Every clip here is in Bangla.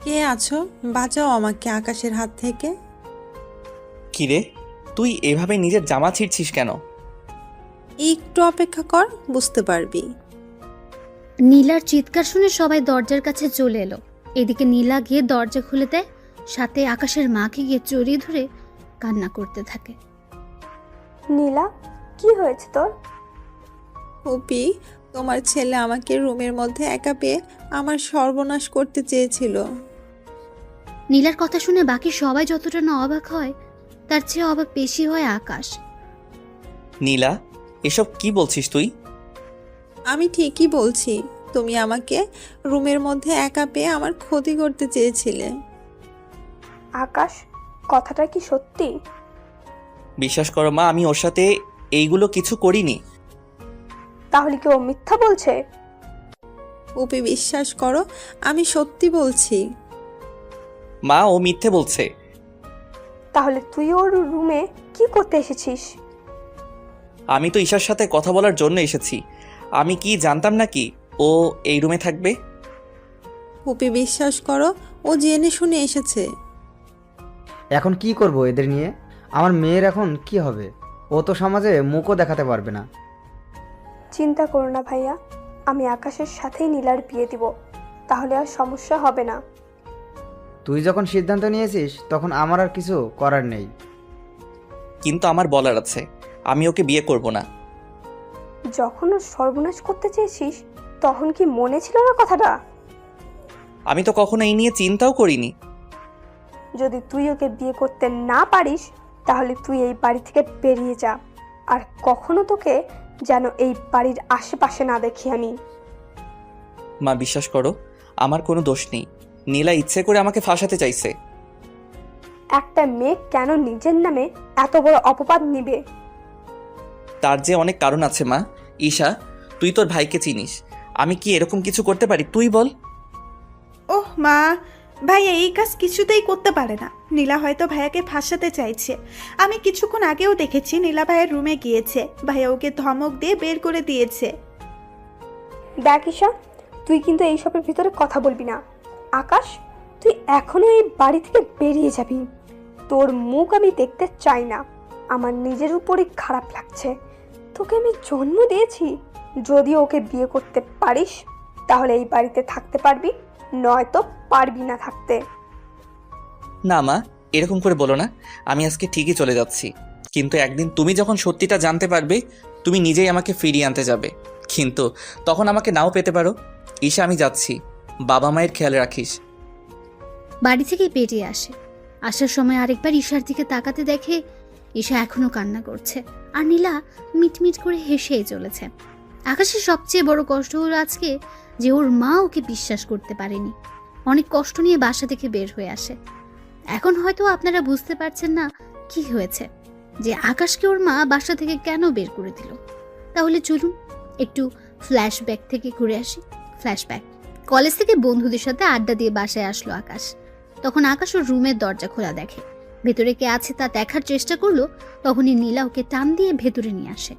কে আছো? বাঁচাও আমাকে আকাশের হাত থেকে। কিরে, তুই এভাবে নিজের জামা ছিঁড়ছিস কেন? একটু অপেক্ষা কর, বুঝতে পারবি। নীলার চিৎকার শুনে সবাই দরজার কাছে চলে এলো। এদিকে নীলা গিয়ে দরজা খুলে দেয়, সাথে আকাশের মাকে গিয়ে জড়িয়ে ধরে কান্না করতে থাকে। নীলা, কি হয়েছে তোর? পুপি, তোমার ছেলে আমাকে রুমের মধ্যে একা পেয়ে আমার সর্বনাশ করতে চেয়েছিল। নীলার কথা শুনে বাকি সবাই যতটা না অবাক হয়, তার চেয়ে অবাক বেশি হয় আকাশ। নীলা, এসব কি বলছিস তুই? আমি ঠিকই বলছি, তুমি আমাকে রুমের মধ্যে একা পেয়ে আমার ক্ষতি করতে চেয়েছিলে। আকাশ, কথাটা কি সত্যি? বিশ্বাস করো মা, আমি ওর সাথে এইগুলো কিছু করিনি। তাহলে কি ও মিথ্যা বলছে? পুপি, বিশ্বাস করো, আমি সত্যি বলছি। মা, ও মিথ্যে বলছে। তাহলে তুই ওর রুমে কি করতে এসেছিস? আমি তো ঈশার সাথে কথা বলার জন্য এসেছি। আমি কি জানতাম নাকি ও এই রুমে থাকবে? পুপি, বিশ্বাস করো, ও জেনে শুনে এসেছে। এখন কি করব এদের নিয়ে? আমার মেয়ের এখন কি হবে? ও তো সমাজে মুখও দেখাতে পারবে না। চিন্তা করো না ভাইয়া, আমি আকাশের সাথেই নীলার বিয়ে দিব, তাহলে আর সমস্যা হবে না। তুই যখন সিদ্ধান্ত নিয়েছিস তখন আমার আর কিছু করার নেই। কিন্তু আমার বলার আছে, আমি ওকে বিয়ে করব না। যখন ওর সর্বনাশ করতে চেয়েছিস, তখন কি মনে ছিল না কথাটা? আমি তো কখনো এই নিয়ে চিন্তাও করিনি। যদি তুই ওকে বিয়ে করতে না পারিস, তাহলে তুই এই বাড়ি থেকে বেরিয়ে যা, আর কখনো তোকে যেন এই বাড়ির আশেপাশে না দেখি আমি। মা, বিশ্বাস করো, আমার কোনো দোষ নেই। নীলা ইচ্ছে করে আমাকে ফাঁসাতে চাইছে। একটা মেয়ে কেন নিজের নামে এত বড় অপবাদ নিবে? তার যে অনেক কারণ আছে মা। ঈশা, তুই তোর ভাইকে চিনিস। আমি কি এরকম কিছু করতে পারি? তুই বল। ওহ মা, ভাইয়া এই কাজ কিছুতেই করতে পারে না। নীলা হয়তো ভাইয়াকে ফাঁসাতে চাইছে। আমি কিছুক্ষণ আগেও দেখেছি নীলা ভাইয়ের রুমে গিয়েছে, ভাইয়া ওকে ধমক দিয়ে বের করে দিয়েছে। দেখ ঈশা, তুই কিন্তু এইসবের ভিতরে কথা বলবি না। আকাশ, তুই এখনো এই বাড়ি থেকে বেরিয়ে যাবি। তোর মুখ আমি দেখতে চাই না। আমার নিজের উপরই খারাপ লাগছে। তোকে আমি জন্ম দিয়েছি। যদি ওকে বিয়ে করতে পারিস, তাহলে এই বাড়িতে থাকতে পারবি, নয়তো পারবি না থাকতে। না মা, এরকম করে বলো না। আমি আজকে ঠিকই চলে যাচ্ছি, কিন্তু একদিন তুমি যখন সত্যিটা জানতে পারবে, তুমি নিজেই আমাকে ফিরিয়ে আনতে যাবে। কিন্তু তখন আমাকে নাও পেতে পারো। ঈশা, আমি যাচ্ছি। বাবা মায়ের খেয়াল রাখিস। বাড়ি থেকে বেরিয়ে আসে। আসার সময় আরেকবার ঈশার দিকে তাকাতে দেখে ঈশা এখনো কান্না করছে, আর নীলা মিটমিট করে হেসেই চলেছে। আকাশের সবচেয়ে বড় কষ্ট হলো আজকে যে ওর মা ওকে বিশ্বাস করতে পারেনি। অনেক কষ্ট নিয়ে বাসা থেকে বের হয়ে আসে। এখন হয়তো আপনারা বুঝতে পারছেন না কি হয়েছে, যে আকাশকে ওর মা বাসা থেকে কেন বের করে দিল। তাহলে চলুন একটু ফ্ল্যাশব্যাক থেকে ঘুরে আসি। ফ্ল্যাশব্যাক। কলেজ থেকে বন্ধুদের সাথে আড্ডা দিয়ে বাসায় আসলো আকাশ। তখন আকাশ ওর রুমের দরজা খোলা দেখে। ভেতরে কে আছে তা দেখার চেষ্টা করলো, তখনই নীলা ওকে টান দিয়ে ভেতরে নিয়ে আসে।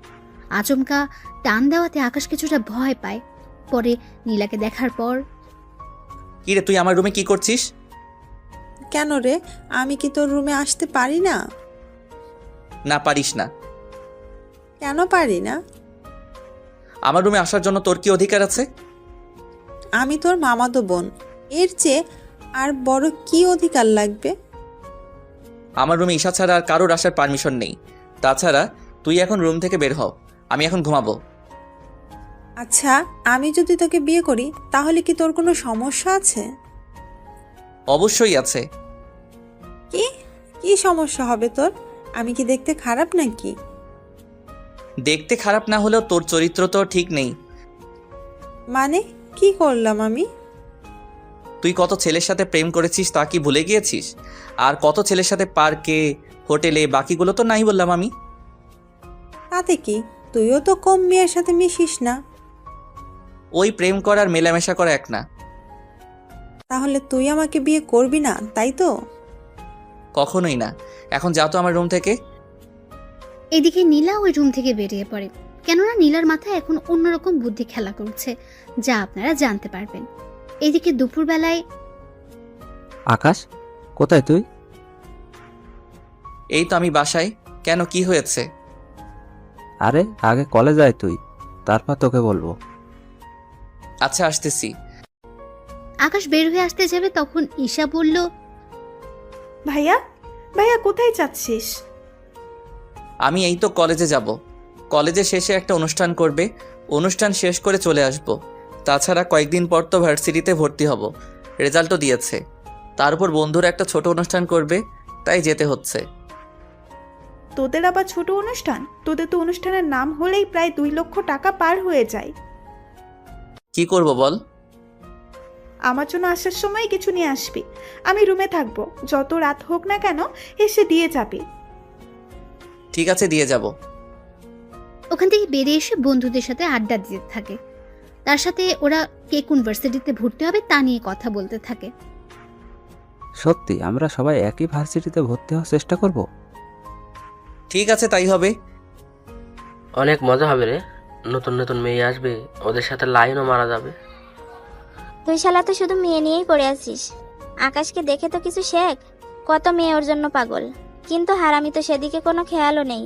আচমকা টান দেওয়াতে আকাশ কিছুটা ভয় পায়। পরে নীলাকে দেখার পর, কি রে, তুই আমার রুমে কি করছিস? কেন রে, আমি কি তোর রুমে আসতে পারি না? না, পারিস না। কেন পারি না? আমার রুমে আসার জন্য তোর কি অধিকার আছে? আমি তোর মামাতো বোন, এর চেয়ে আর বড় কি অধিকার লাগবে? আমার রুমে ঈশা ছাড়া আর কারোর আসার পারমিশন নেই। তাছাড়া তুই এখন রুম থেকে বের হও, আমি এখন ঘুমাবো। আচ্ছা, আমি যদি তোকে বিয়ে করি তাহলে কি তোর কোনো সমস্যা আছে? অবশ্যই আছে। কি কি সমস্যা হবে তোর? আমি কি দেখতে খারাপ নাকি? দেখতে খারাপ না হলেও তোর চরিত্র তো ঠিক নেই। মানে কি করলাম আমি? তুই কত ছেলের সাথে প্রেম করেছিস তা কি ভুলে গিয়েছিস? আর কত ছেলের সাথে পার্কে, হোটেলে, বাকিগুলো তো নাই বললাম আমি। তাতে কি, তুইও তো কম মেয়ের সাথে মিশিস না। ওই প্রেম করার মেলামেশা করা এক না। তাহলে তুই আমাকে বিয়ে করবি না, তাই তো? কখনোই না। এখন যাও তো আমার রুম থেকে। এদিকে নীলা ওই রুম থেকে বেরিয়ে পড়ে। কেননা নীলার মাথায় এখন অন্যরকম বুদ্ধি খেলা করছে, যা আপনারা জানতে পারবেন। এদিকে দুপুরবেলায় আকাশ, কোথায় তুই? এই তো আমি বাসায়। কেন, কি হয়েছে? আরে আগে কলেজ আয় তুই, তারপর তোকে বলবো। আচ্ছা, আসতেছি। আকাশ বের হয়ে আসতে যাবে তখন ঈশা বলল, ভাইয়া, ভাইয়া কোথায় যাচ্ছিস? আমি এই তো কলেজে যাব। কলেজে শেষে একটা অনুষ্ঠান করবে, অনুষ্ঠান শেষ করে চলে আসব। তাছাড়া কয়েকদিন পর তো ভার্সিটিতে ভর্তি হব, রেজাল্টও দিয়েছে। তার উপর বন্ধুরা একটা ছোট অনুষ্ঠান করবে, তাই যেতে হচ্ছে। তোদের আবার ছোট অনুষ্ঠান? তোদের তো অনুষ্ঠানের নাম হলেই প্রায় 2 লক্ষ টাকা পার হয়ে যায়। কি করব বল? আমার জন্য আসার সময় কিছু নিয়ে আসবি। আমি রুমে থাকবো, যত রাত হোক না কেন এসে দিয়ে যাবি। ঠিক আছে, দিয়ে যাব। ওখান থেকে বেরিয়ে এসে বন্ধুদের সাথে আড্ডা দিতে থাকে। তার সাথে ওরা কে কোন ভার্সিটিতে ভর্তি হবে তা নিয়ে কথা বলতে থাকে। সত্যি আমরা সবাই একই ভার্সিটিতে ভর্তি হওয়ার চেষ্টা করব? ঠিক আছে, তাই হবে। অনেক মজা হবে রে, নতুন নতুন মেয়ে আসবে, ওদের সাথে লাইনও মারা যাবে। তুই শালা তো শুধু মেয়ে নিয়েই পড়ে আছিস। আকাশকে দেখে তো কিছু শেখ। কত মেয়ে ওর জন্য পাগল, কিন্তু হারামি তো সেদিকে কোনো খেয়ালও নেই।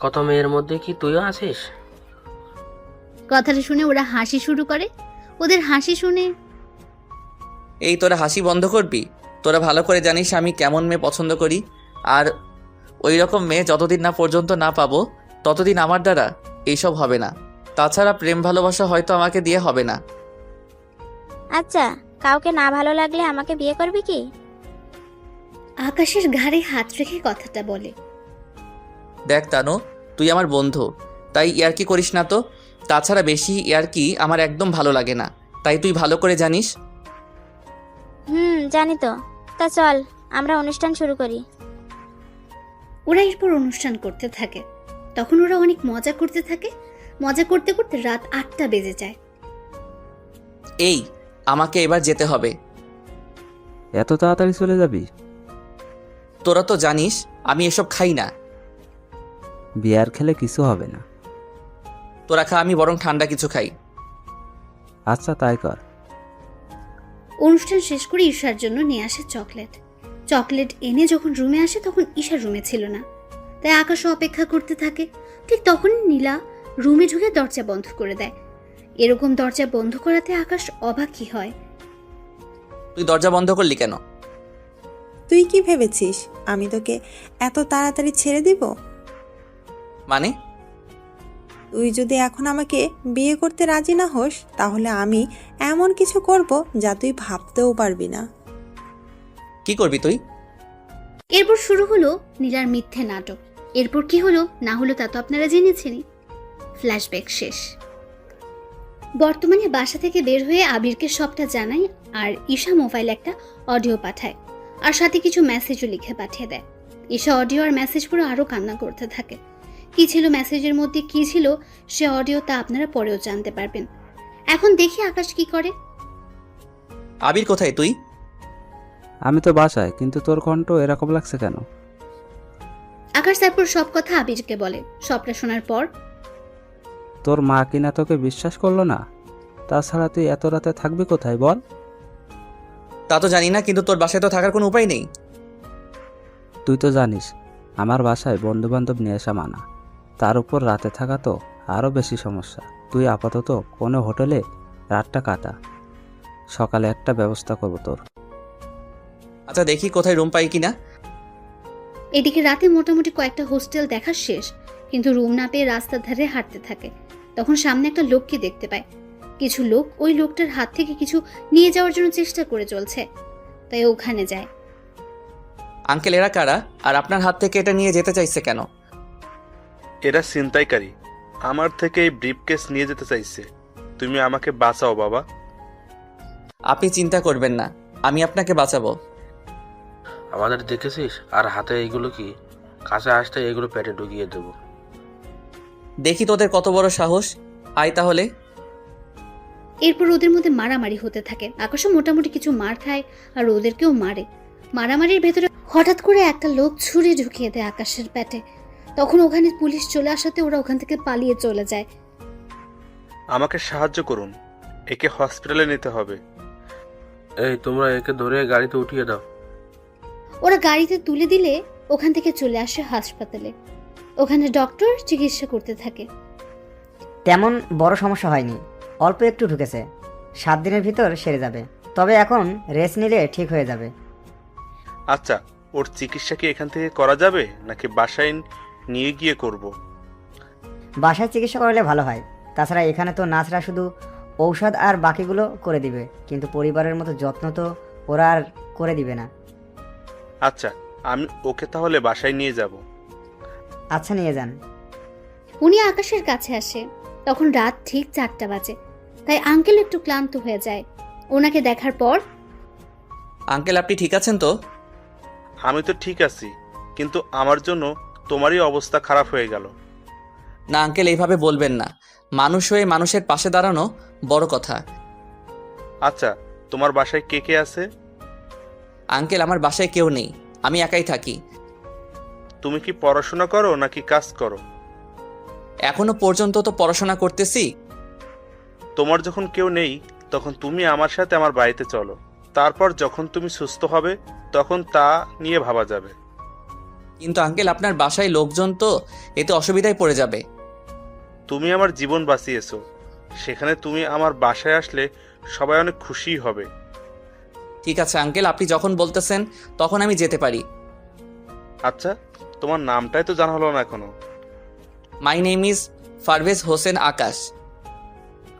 কত মেয়ের মধ্যে কি তুইও আছিস? কথাটা শুনে ওরা হাসি শুরু করে। ওদের হাসি শুনে এই তোরা হাসি বন্ধ করবি? তোরা ভালো করে জানিস আমি কেমন মেয়ে পছন্দ করি। আর ওই রকম মেয়ে যতদিন না পর্যন্ত না পাবো ততদিন আমার দ্বারা এইসব হবে না। তাছাড়া প্রেম ভালোবাসা হয়তো আমাকে দিয়ে হবে না। আচ্ছা, কাউকে না ভালো লাগলে আমাকে বিয়ে করবি কি? আকাশের ঘাড়ে হাত রেখে কথাটা বলে। দেখ তানু, তুই আমার বন্ধু, তাই ইয়ার্কি করিস না তো। তাছাড়া বেশি ইয়ার্কি আমার একদম ভালো লাগে না, তাই তুই ভালো করে জানিস। জানি তো। তা চল আমরা অনুষ্ঠান শুরু করি। ওরা এরপর অনুষ্ঠান করতে থাকে। তখন ওরা অনেক মজা করতে থাকে। মজা করতে করতে রাত 8টা বেজে যায়। এই, আমাকে এবার যেতে হবে। এত তাড়াতাড়ি চলে যাবি? তোরা তো জানিস আমি এসব খাই না। বিয়ার খেলে কিছু হবে না। তোরা খা, আমি বরং ঠান্ডা কিছু খাই। আচ্ছা তাই কর। অনুষ্ঠান শেষ করে ঈশার জন্য নিয়ে আসে চকলেট। চকলেট এনে যখন রুমে আসে তখন ঈশার রুমে ছিল না, তাই আকাশও অপেক্ষা করতে থাকে। ঠিক তখনই নীলা রুমে ঢুকে দরজা বন্ধ করে দেয়। এরকম দরজা বন্ধ করাতে আকাশ অবাকই হয়। তুই দরজা বন্ধ করলি কেন? তুই কি ভেবেছিস আমি তোকে এত তাড়াতাড়ি ছেড়ে দিব? মানে? তুই যদি এখন আমাকে বিয়ে করতে রাজি না হোস তাহলে আমি এমন কিছু করব যা তুই ভাবতেও পারবি না। কি করবি তুই? এরপর শুরু হলো নীলার মিথ্যে নাটক। এরপর কি হলো না হলো তা তো আপনারা জেনেছেনই। ফ্ল্যাশব্যাক শেষ। বর্তমানে বাসা থেকে বের হয়ে আবিরকে সবটা জানায়, আর ঈশা মোবাইলে একটা অডিও পাঠায়, আর সাথে কিছু মেসেজও লিখে পাঠিয়ে দেয়। ঈশা অডিও আর মেসেজ পড়ে আরও কান্না করতে থাকে। কি ছিল মেসেজের মধ্যে, কি ছিল সে অডিও, তা আপনারা পরেও জানতে পারবেন। এখন দেখি আকাশ কি করে। আবির কোথায় তুই? আমি তো বাসায়, কিন্তু তোর কণ্ঠ এরকম লাগছে কেন? আকাশ তারপর সব কথা আবিরকে বলে। সবটা শোনার পর তোর মা কিনা তোকে বিশ্বাস করলো না? তাছাড়া তুই এত রাতে থাকবি কোথায় বল? তা তো জানি না, কিন্তু তোর বাসায় তো থাকার কোনো উপায় নেই। তুই তো জানিস আমার বাসায় বন্ধু বান্ধব নিয়ে আসা মানা। তার উপর রাতে থাকা তো আরও বেশি সমস্যা। তুই আপাতত কোনো হোটেলে রাতটা কাটা, সকালে একটা ব্যবস্থা করবো তোর। আচ্ছা, দেখি কোথায় রুম পাই কিনা। এদিকে রাতে মোটামুটি কয়েকটা হোস্টেল দেখা শেষ, কিন্তু রুম না পেয়ে রাস্তার ধারে হাঁটতে থাকে। তখন সামনে একটা লোককে দেখতে পায়। কিছু লোক ওই লোকটার হাত থেকে কিছু নিয়ে যাওয়ার জন্য চেষ্টা করে চলছে, তাই ওখানে যায়। আঙ্কেল, এরা কারা? আর আপনার হাত থেকে এটা নিয়ে যেতে চাইছে কেন? এরা ছিনতাইকারী, আমার থেকে এই ব্রিফকেস নিয়ে যেতে চাইছে। তুমি আমাকে বাঁচাও বাবা। আপনি চিন্তা করবেন না, আমি আপনাকে বাঁচাবো। আমাদের দেখেছিস? আর হাতে এইগুলো কি? কাছে আসতে এগুলো পেটে ঢুকিয়ে দেবো। দেখি তোদের কত বড় সাহস। আয় তাহলে। এরপর ওদের মধ্যে মারামারি হতে থাকে। আকাশও মোটামুটি কিছু মার খায় আর ওদেরকেও মারে। মারামারির ভেতরে হঠাৎ করে একটা লোক ছুরি ঢুকিয়ে দেয় আকাশের পেটে। তখন ওখানে পুলিশ চলে আসাতে ওরা ওখান থেকে পালিয়ে চলে যায়। আমাকে সাহায্য করুন, একে হসপিটালে নিতে হবে। এই তোমরা একে ধরে গাড়িতে উঠিয়ে দাও। ওরা গাড়িতে তুলে দিলে ওখান থেকে চলে আসে হাসপাতালে। ওখানে ডক্টর চিকিৎসা করতে থাকে। তেমন বড় সমস্যা হয়নি, অল্প একটু ঢুকেছে, 7 দিনের ভিতর সেরে যাবে। তবে এখন রেস্ট নিলে ঠিক হয়ে যাবে। আচ্ছা, ওর চিকিৎসা কি এখান থেকে করা যাবে নাকি বাসায় নিয়ে গিয়ে করব? বাসায় চিকিৎসা করলে ভালো হয়। তাছাড়া এখানে তো নার্সরা শুধু ঔষধ আর বাকিগুলো করে দিবে, কিন্তু পরিবারের মতো যত্ন তো ওরা আর করে দিবে না। আচ্ছা, আমি ওকে তাহলে বাসায় নিয়ে যাব। আচ্ছা, নিয়ে যান। উনি আকাশের কাছে আসে। তখন রাত ঠিক 4টা বাজে, তাই আঙ্কেল একটু ক্লান্ত হয়ে যায়। ওনাকে দেখার পর, আঙ্কেল আপনি ঠিক আছেন তো? আমি তো ঠিক আছি, কিন্তু আমার জন্য তোমারই অবস্থা খারাপ হয়ে গেল। না আঙ্কেল, এইভাবে বলবেন না। মানুষ হয়ে মানুষের পাশে দাঁড়ানো বড় কথা। আচ্ছা, তোমার বাসায় কে কে আছে? আঙ্কেল আমার বাসায় কেউ নেই, আমি একাই থাকি। তুমি কি পড়াশোনা করো নাকি কাজ করো? এখনো পর্যন্ত তো পড়াশোনা করতেছি। তোমার যখন কেউ নেই তখন তুমি আমার সাথে আমার বাড়িতে চলো। তারপর যখন তুমি সুস্থ হবে তখন তা নিয়ে ভাবা যাবে। কিন্তু আঙ্কেল আপনার বাসায় লোকজন তো, এতে অসুবিধায় পড়ে যাবে। তুমি আমার জীবন বাঁচিয়েছো, সেখানে তুমি আমার বাসায় আসলে সবাই অনেক খুশি হবে। ঠিক আছে আঙ্কেল, আপনি যখন বলতেছেন তখন আমি যেতে পারি। আচ্ছা, তোমার নামটাই তো জানা হলো না এখনো। My name is Parvez Hossain Akash.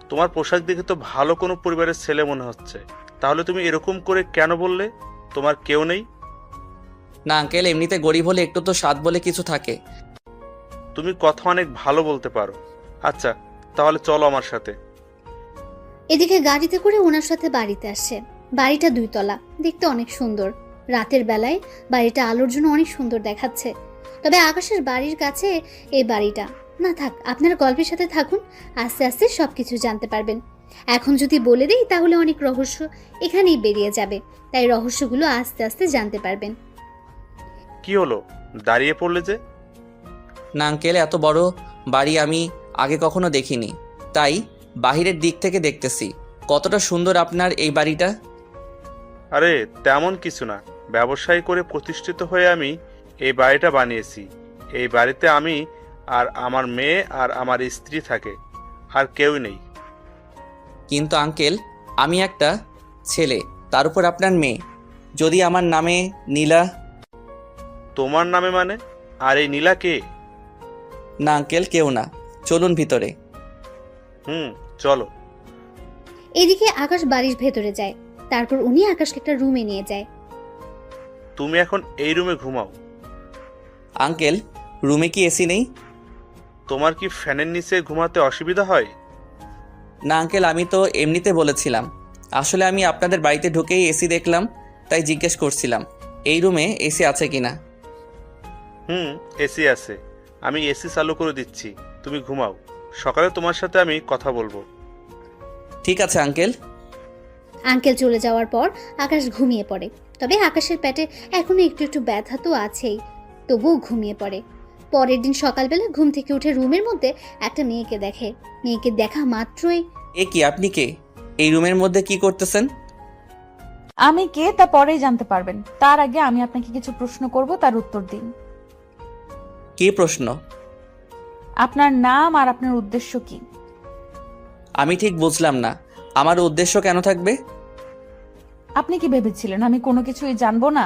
তোমার পোশাক দেখে তো ভালো কোনো পরিবারের ছেলে মনে হচ্ছে, তাহলে তুমি এরকম করে কেন বললে তোমার কেউ নেই? না আঙ্কেল, এমনিতে গরিব হলে একটু তো স্বাদ বলে কিছু থাকে। তুমি কথা অনেক ভালো বলতে পারো। আচ্ছা, তাহলে চলো আমার সাথে। এদিকে গাড়িতে করে ওনার সাথে বাড়িতে আসে। বাড়িটা 2 তলা, দেখতে অনেক সুন্দর। রাতের বেলায় বাড়িটা আলোর জন্য অনেক সুন্দর দেখাচ্ছে। তবে আকাশের বাড়ির কাছে এই বাড়িটা। না থাক, আপনারা গল্পের সাথে থাকুন, আস্তে আস্তে সবকিছু জানতে পারবেন। এখন যদি বলে দিই তাহলে অনেক রহস্য এখানেই বেরিয়ে যাবে, তাই রহস্যগুলো আস্তে আস্তে জানতে পারবেন। কি হলো, দাঁড়িয়ে পড়লে যে? না আঙ্কেল, এত বড় বাড়ি আমি আগে কখনো দেখিনি, তাই বাহিরের দিক থেকে দেখতেছি। কতটা সুন্দর আপনার এই বাড়িটা। আরে তেমন কিছু না, ব্যবসায় করে প্রতিষ্ঠিত হয়ে আমি এই বাড়িটা বানিয়েছি। এই বাড়িতে আমি আর আমার মেয়ে আর আমার স্ত্রী থাকে, আর কেউ নেই। কিন্তু আঙ্কেল, আমি একটা ছেলে, তার উপর আপনার মেয়ে। যদি আমার নামে নীলা। তোমার নামে মানে? আর এই নীলা কে? না আঙ্কেল, কেউ না, চলুন ভিতরে। চলো। এদিকে আকাশ বাড়ির ভেতরে যায়। তারপর উনি আকাশকে একটা রুমে নিয়ে যায়। তুমি এখন এই রুমে ঘুমাও। আঙ্কেল, রুমে কি এসি নেই? তোমার কি ফ্যানের নিচে ঘুমাতে অসুবিধা হয়? না আঙ্কেল, আমি তো এমনিতে বলেছিলাম। আসলে আমি আপনাদের বাড়িতে ঢুকেই এসি দেখলাম, তাই জিজ্ঞেস করছিলাম এই রুমে এসি আছে কিনা। এসি আছে, আমি এসি চালু করে দিচ্ছি, তুমি ঘুমাও। সকালে তোমার সাথে আমি কথা বলবো। ঠিক আছে আঙ্কেল। আঙ্কেল চলে যাওয়ার পর আকাশ ঘুমিয়ে পড়ে। তবে আকাশের পেটে এখনো একটু একটু ব্যথা তো আছেই, তবুও ঘুমিয়ে পড়ে। পরের দিন সকালবেলা ঘুম থেকে উঠে রুমের মধ্যে একটা মেয়েকে দেখে। মেয়েকে দেখা মাত্রই, এ কি, আপনি কে? এই রুমের মধ্যে কি করতেছেন? আমি কে তা পরেই জানতে পারবেন, তার আগে আমি আপনাকে কিছু প্রশ্ন করব, তার উত্তর দিন। কি প্রশ্ন? আপনার নাম আর আপনার উদ্দেশ্য কি? আমি ঠিক বুঝলাম না, আমার উদ্দেশ্য কেন থাকবে? আপনি কি ভেবেছিলেন আমি কোনো কিছুই জানবো না?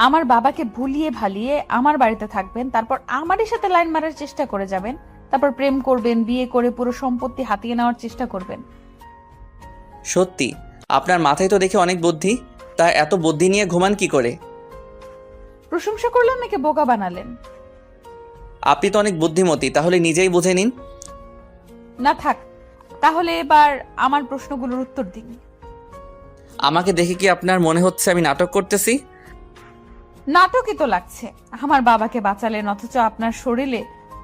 আমার বাবাকে ভুলিয়ে ভালিয়ে আমার বাড়িতে থাকবেন, তারপর আমারই সাথে লাইন মারার চেষ্টা করে যাবেন, তারপর প্রেম করবেন, বিয়ে করে পুরো সম্পত্তি হাতিয়ে নেওয়ার চেষ্টা করবেন। সত্যি আপনার মাথায় তো দেখে অনেক বুদ্ধি, তা এত বুদ্ধি নিয়ে ঘুমান কি করে? প্রশংসা করলেন নাকি বোকা বানালেন? আপনি তো অনেক বুদ্ধিমতী, তাহলে নিজেই বুঝে নিন। না থাক, তাহলে এবার আমার প্রশ্নগুলোর উত্তর দিন। আমাকে দেখে কি আপনার মনে হচ্ছে আমি নাটক করতেছি? নাটকই তো লাগছে। আমার বাবাকে বাঁচালেন অথচ আপনার শরীরে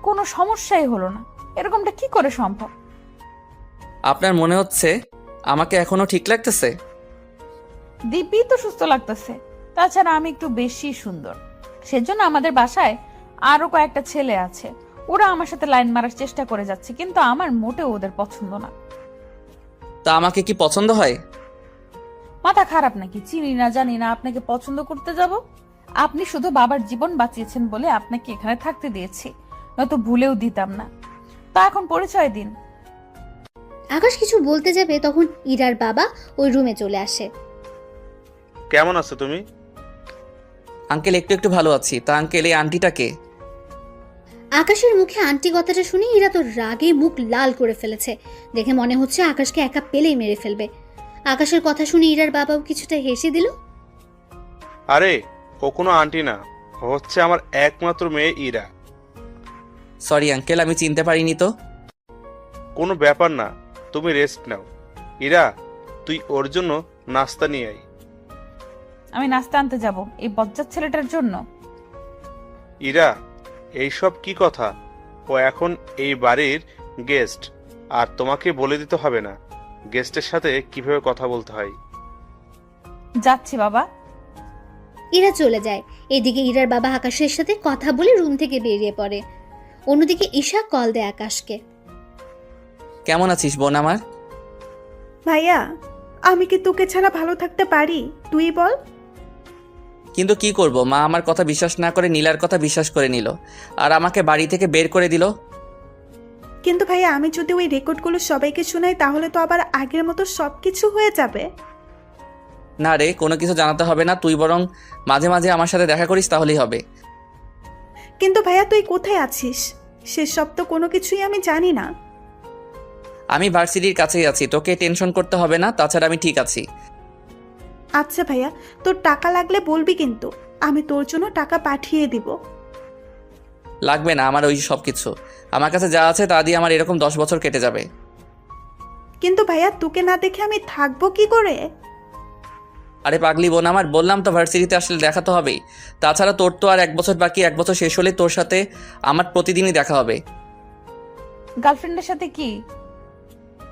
কোনো সমস্যাই হলো না, এরকমটা কি করে সম্ভব? আপনার মনে হচ্ছে আমাকে এখনো ঠিক লাগতেছে? দিব্যি তো সুস্থ লাগতেছে। তাছাড়া আমি একটু বেশি সুন্দর, সেজন্য আমাদের বাসায় আরো কয়েকটা ছেলে আছে, ওরা আমার সাথে লাইন মারার চেষ্টা করে যাচ্ছে, কিন্তু আমার মোটেও ওদের পছন্দ না। তা আমাকে কি পছন্দ হয়? মাথা খারাপ নাকি? চিনি না জানি না আপনাকে পছন্দ করতে যাব? আপনি শুধু বাবার জীবন বাঁচিয়েছেন বলে আপনাকে এখানে থাকতে দিয়েছি, নয়তো ভুলেও দিতাম না। তা এখন পরিচয় দিন। আকাশ কিছু বলতে যাবে তখন ইরার বাবা ওই রুমে চলে আসে। কেমন আছো তুমি? আঙ্কেল একটু একটু ভালো আছি। তা আঙ্কেল এই আন্টিটাকে? আকাশের মুখে আন্টি কথাটা শুনে ইরা তো রাগে মুখ লাল করে ফেলেছে। দেখে মনে হচ্ছে আকাশকে একা পেলেই মেরে ফেলবে। আকাশের কথা শুনে ইরার বাবাও কিছুটা হেসে দিল। আরে ও কোনো আন্টি না, ও হচ্ছে আমার একমাত্র মেয়ে ইরা। সরি আঙ্কেল, আমি চিনতে পারিনি তো। কোনো ব্যাপার না, তুমি রেস্ট নাও। ইরা, তুই ওর জন্য নাস্তা নিয়ে আয়। আমি নাস্তা আনতে যাব এই বজ্জাত ছেলেটার জন্য? ইরা, এইসব কি কথা? ও এখন এই বাড়ির গেস্ট, আর তোমাকে বলে দিতে হবে না গেস্টের সাথে কিভাবে কথা বলতে হয়। যাচ্ছি বাবা। ইরা চলে যায়। এদিকে ইরার বাবা আকাশের সাথে কথা বলে রুম থেকে বেরিয়ে পড়ে। অন্যদিকে ঈশা কল দেয় আকাশকে। কেমন আছিস বোন আমার? ভাইয়া, আমি কি তোকে ছাড়া ভালো থাকতে পারি? তুই বল। কিন্তু কি করব, মা আমার কথা বিশ্বাস না করে নীলার কথা বিশ্বাস করে নিল, আর আমাকে বাড়ি থেকে বের করে দিল। কিন্তু ভাইয়া, আমি যদি ওই রেকর্ডগুলো সবাইকে শোনাই তাহলে তো আবার আগের মতো সব কিছু হয়ে যাবে। না রে, কোনো কিছু জানাতে হবে না, তুই বরং মাঝে মাঝে আমার সাথে দেখা করিস তাহলেই হবে। কিন্তু ভাইয়া, তুই কোথায় আছিস সেসব তো কোনো কিছুই আমি জানি না। আমি ভার্সিটির কাছেই আছি, তোকে টেনশন করতে হবে না, তাছাড়া আমি ঠিক আছি। আচ্ছা ভাইয়া, তোর টাকা লাগলে বলবি, কিন্তু আমি তোর জন্য টাকা পাঠিয়ে দিব। লাগবে না আমার ওই সব কিছু, আমার কাছে যা আছে তা দিয়ে আমার এরকম 10 বছর কেটে যাবে। কিন্তু ভাইয়া, তোকে না দেখে আমি থাকবো কি করে? আরে পাগলি বোন আমার, বললাম তো ভার্সিটিতে আসলে দেখা তো হবেই। তাছাড়া তোর তো আর 1 বছর বাকি, 1 বছর শেষ হলে তোর সাথে আমার প্রতিদিনই দেখা হবে। গার্লফ্রেন্ডের সাথে কি?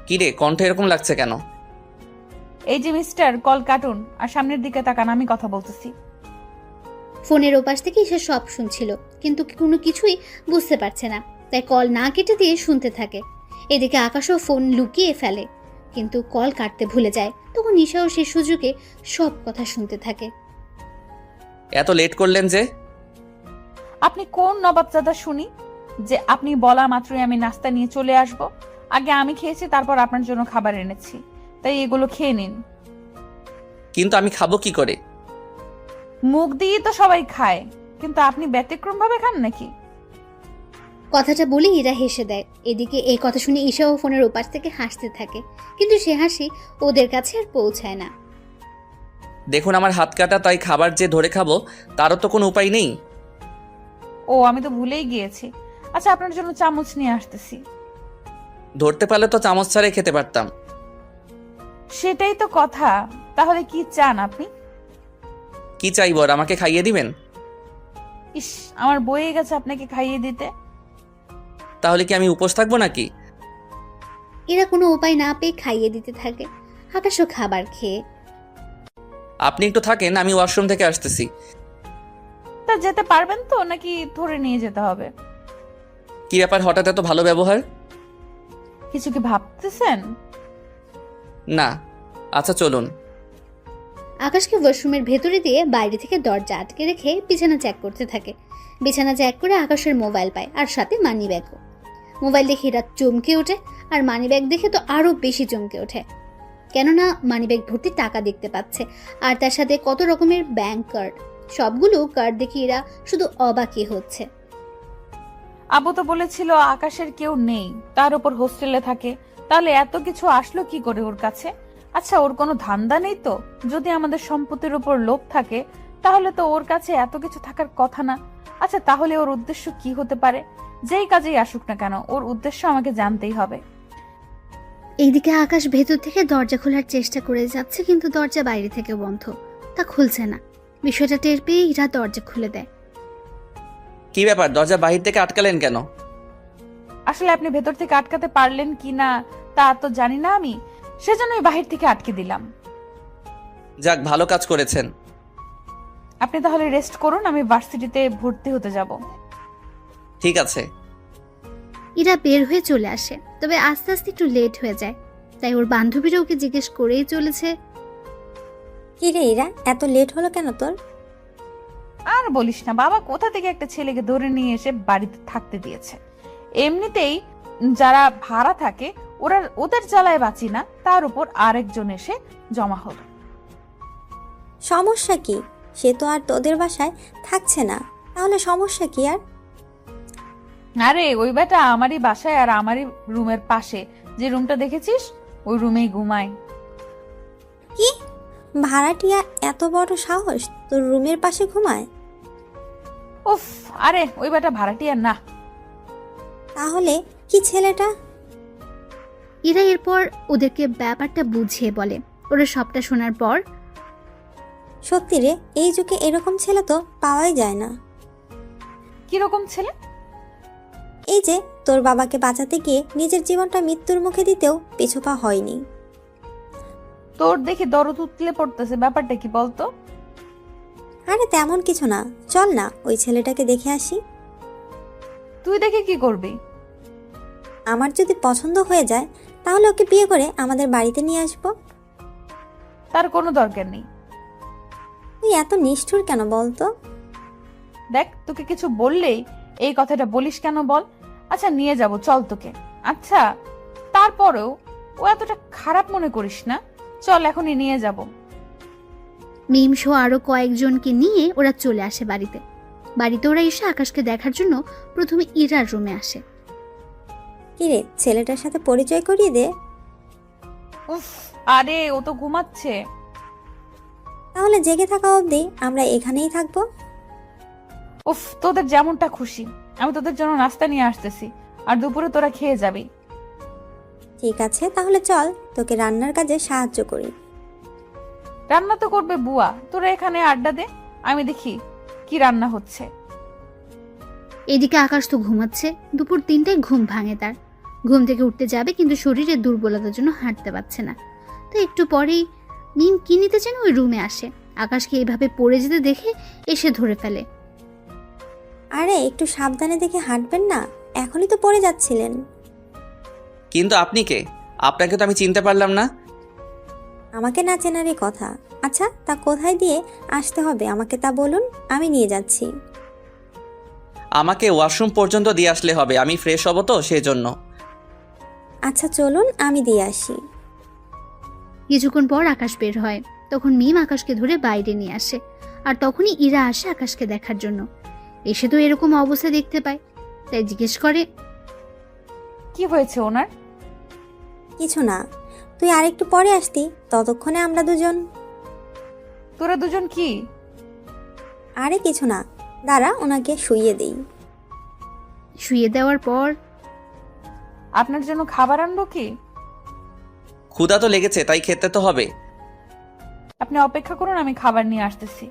কি রে, কণ্ঠ এরকম লাগছে কেন? এই যে মিস্টার, কল কাটুন আর সামনের দিকে তাকান, আমি কথা বলতেছি। ফোনের ওপাশ থেকে ঈশা সব শুনছিল, কিন্তু কোনো কিছুই বুঝতে পারছে না, তাই কল না কেটে দিয়ে শুনতে থাকে। এদিকে আকাশও ফোন লুকিয়ে ফেলে, কিন্তু কল কাটতে ভুলে যায়। তখন ঈশাও সে সুযোগে সব কথা শুনতে থাকে। এত লেট করলেন যে? আপনি কোন নবাবজাদা শুনি যে আপনি বলা মাত্রই আমি নাস্তা নিয়ে চলে আসব? আগে আমি খেয়েছি, তারপর আপনার জন্য খাবার এনেছি, তাই এগুলো খেয়ে নিন। কিন্তু আমি খাবো কি করে? মুখ দিয়ে তো সবাই খায়, কিন্তু আপনি ব্যতিক্রম ভাবে খান নাকি? কথাটা বলে ইরা হেসে দেয়। এদিকে এই কথা শুনে ঈশাও ফোনের ওপাশ থেকে হাসতে থাকে, কিন্তু সে হাসি ওদের কাছে আর পৌঁছায় না। দেখুন আমার হাত কাটা, তাই খাবার যে ধরে খাবো তারও তো কোনো উপায় নেই। ও, আমি তো ভুলেই গিয়েছি। আচ্ছা, আপনার জন্য চামচ নিয়ে আসতেছি। ধরতে পারলে তো চামচ ছাড়াই খেতে পারতাম। সেটাই তো কথা। তাহলে কি চান আপনি? কি চাইবো, আর আমাকে খাইয়ে দিবেন? ইস, আমার বয়ে গেছে আপনাকে খাইয়ে দিতে। তাহলে কি আমি উপোস থাকবো নাকি? এরা কোনো উপায় না পেয়ে খাইয়ে দিতে থাকে। আকাশও খাবার খেয়ে। আপনি একটু থাকেন, আমি ওয়াশরুম থেকে আসতেছি। তা যেতে পারবেন তো, নাকি ধরে নিয়ে যেতে হবে? কি ব্যাপার, হঠাৎ এত ভালো ব্যবহার? কিছু কি ভাবতেছেন? না। আচ্ছা চলুন। আকাশকে ওয়াশরুমের ভেতরে দিয়ে বাইরে থেকে দরজা আটকে রেখে বিছানা চেক করতে থাকে। বিছানা চেক করে আকাশের মোবাইল পায়, আর সাথে মানি ব্যাগও। মোবাইল দেখে এরা চমকে ওঠে, আর মানি ব্যাগ দেখে তো আরও বেশি চমকে ওঠে, কেননা মানি ব্যাগ ভর্তি টাকা দেখতে পাচ্ছে, আর তার সাথে কত রকমের ব্যাংক কার্ড। সবগুলো কার্ড দেখে এরা শুধু অবাকই হচ্ছে। আবু তো বলেছিল আকাশের কেউ নেই, তার উপর হোস্টেলে থাকে, তাহলে এত কিছু আসলো কি করে ওর কাছে? আচ্ছা, ওর কোনো ধান্দা নেই তো? যদি আমাদের সম্পত্তির উপর লোভ থাকে তাহলে তো ওর কাছে এত কিছু থাকার কথা না। আচ্ছা, তাহলে ওর উদ্দেশ্য কি হতে পারে? যেই কাজেই আসুক না কেন, ওর উদ্দেশ্য আমাকে জানতেই হবে। এইদিকে আকাশ ভেতর থেকে দরজা খোলার চেষ্টা করে যাচ্ছে, কিন্তু দরজা বাইরে থেকে বন্ধ, তা খুলছে না। বিষয়টা টের পেয়ে ইরা দরজা খুলে দেয়। কি ব্যাপার, দরজা বাহির থেকে আটকালেন কেন? আসলে আপনি ভেতর থেকে আটকাতে পারলেন কি না তা তো জানি না আমি, সেজন্যই বাহির থেকে আটকে দিলাম। যাক, ভালো কাজ করেছেন। আপনি তাহলে রেস্ট করুন, আমি ভার্সিটিতে ভর্তি হতে যাব। ঠিক আছে। ইরা বের হয়ে চলে আসে, তবে আস্তে আস্তে একটু লেট হয়ে যায়, তাই ওর বান্ধবীরা ওকে জিজ্ঞেস করেই চলেছে, কি রে ইরা, এত লেট হলো কেন তোর? আর বলিস না, বাবা কোথা থেকে একটা ছেলেকে ধরে নিয়ে এসে বাড়িতে থাকতে দিয়েছে। এমনিতেই যারা ভাড়া থাকে ওদের জ্বালায় বাঁচি না, তার উপর আরেকজন এসে জমা হলো। সমস্যা কি? সে তো আর তোদের বাসায় থাকছে না, তাহলে সমস্যা কি আর? আরে ওই বেটা আমারই বাসায় আর আমারই রুমের পাশে যে রুমটা দেখেছিস ওই রুমেই ঘুমায়। কি ভাড়াটিয়া এত বড় সাহস তোর রুমের পাশে ঘুমায়? উফ, আরে ওই বেটা ভাড়াটিয়া না। তাহলে কি ছেলেটা? ইরা এরপর ওদেরকে ব্যাপারটা বুঝিয়ে বলে। ওরা সবটা শোনার পর, সত্যি রে, এই যুগে এরকম ছেলে তো পাওয়াই যায় না। কিরকম ছেলে? এই যে তোর বাবাকে বাঁচাতে গিয়ে নিজের জীবনটা মৃত্যুর মুখে দিতেও পিছুপা হয়নি। তোর দেখি দরদ উতলে পড়তেছে, ব্যাপারটা কি বলতো? আরে তেমন কিছু না, চল না ওই ছেলেটাকে দেখে আসি। তুই দেখে কি করবি? আমার যদি পছন্দ হয়ে যায় তাহলে ওকে বিয়ে করে আমাদের বাড়িতে নিয়ে আসবো। তার কোনো দরকার নেই। তুই এত নিষ্ঠুর কেন বলতো? দেখ, তোকে কিছু বললেই এই কথাটা বলিস কেন বল? আচ্ছা নিয়ে যাব, চল তোকে। আচ্ছা তারপরেও ও এতটা খারাপ মনে করিস না, চল এখনই নিয়ে যাব। মিম সহ আরো কয়েকজনকে নিয়ে ওরা চলে আসে বাড়িতে। বাড়িতে ওরা এসে আকাশকে দেখার জন্য প্রথমে ইরার রুমে আসে। কিরে, ছেলেটার সাথে পরিচয় করিয়ে দে। উফ, আরে ও তো ঘুমাচ্ছে। তাহলে জেগে থাকা অবধি আমরা এখানেই থাকবো। উফ, তোদের যেমনটা খুশি, আমি তোদের জন্য নাস্তা নিয়ে আসতেছি, আর দুপুরে তোরা খেয়ে যাবি। ঠিক আছে, তাহলে চল তোকে রান্নার কাজে সাহায্য করি। রান্না তো করবে বুয়া, তোরা এখানে আড্ডা দে, আমি দেখি কি রান্না হচ্ছে। এদিকে আকাশ তো ঘুমাচ্ছে। দুপুর 3টায় ঘুম ভাঙে তার। ঘুম থেকে উঠতে যাবে কিন্তু শরীরের দুর্বলতার জন্য হাঁটতে পারছে না। তো একটু পরেই মিম কি নিতে যেন ওই রুমে আসে। আকাশকে এইভাবে পড়ে যেতে দেখে এসে ধরে ফেলে। আরে একটু সাবধানে দেখে হাঁটবেন না, এখনই তো পড়ে যাচ্ছিলেন। কিন্তু আপনি কে? আপনাকে তো আমি চিনতে পারলাম না। আমাকে না চেনারই কথা। আচ্ছা তা কোথায় দিয়ে আসতে হবে আমাকে তা বলুন, আমি নিয়ে যাচ্ছি। আমাকে ওয়াশরুম পর্যন্ত দিয়ে আসলে হবে, আমি ফ্রেশ হব তো সেই জন্য। আচ্ছা চলুন আমি দিয়ে আসি। কিছুক্ষণ পর আকাশ বের হয়। তখন মিম আকাশকে ধরে বাইরে নিয়ে আসে। আর তখনই ইরা আসে আকাশকে দেখার জন্য। এসে তো এরকম অবস্থা দেখতে পায়, তাই জিজ্ঞেস করে, কি হয়েছে ওনার? কিছু না, তুই আরেকটু পরে আসতি, ততক্ষণে আমরা দুজন। তোরা দুজন কি? আরে কিছু না, দাঁড়া ওনাকে শুইয়ে দেই। শুয়ে দেওয়ার পর, আপনার জন্য খাবার আনবো কি? ক্ষুধা তো লেগেছে, তাই খেতে তো হবে। আপনি অপেক্ষা করুন, আমি খাবার নিয়ে আসতেছি।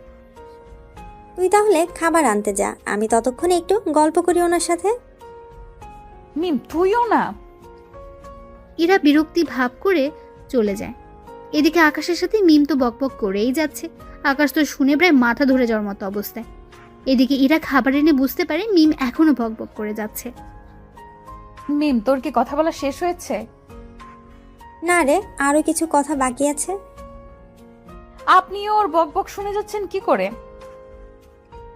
তুই তাহলে খাবার আনতে যা, আমি ততক্ষণে একটু গল্প করি ওনার সাথে। মিম তুইও না। ইরা বিরক্তি ভাব করে চলে যায়। এদিকে আকাশের সাথে মিম তো বকবক করেই যাচ্ছে। আকাশ তো শুনে প্রায় মাথা ধরে যাওয়ার মতো অবস্থায়। এদিকে ইরা খাবার এনে বুঝতে পারে মিম এখনো বকবক করে যাচ্ছে। মিম, তোর কি কথা বলা শেষ হয়েছে? না রে, আরো কিছু কথা বাকি আছে। আপনিও ওর বকবক শুনে যাচ্ছেন কি করে?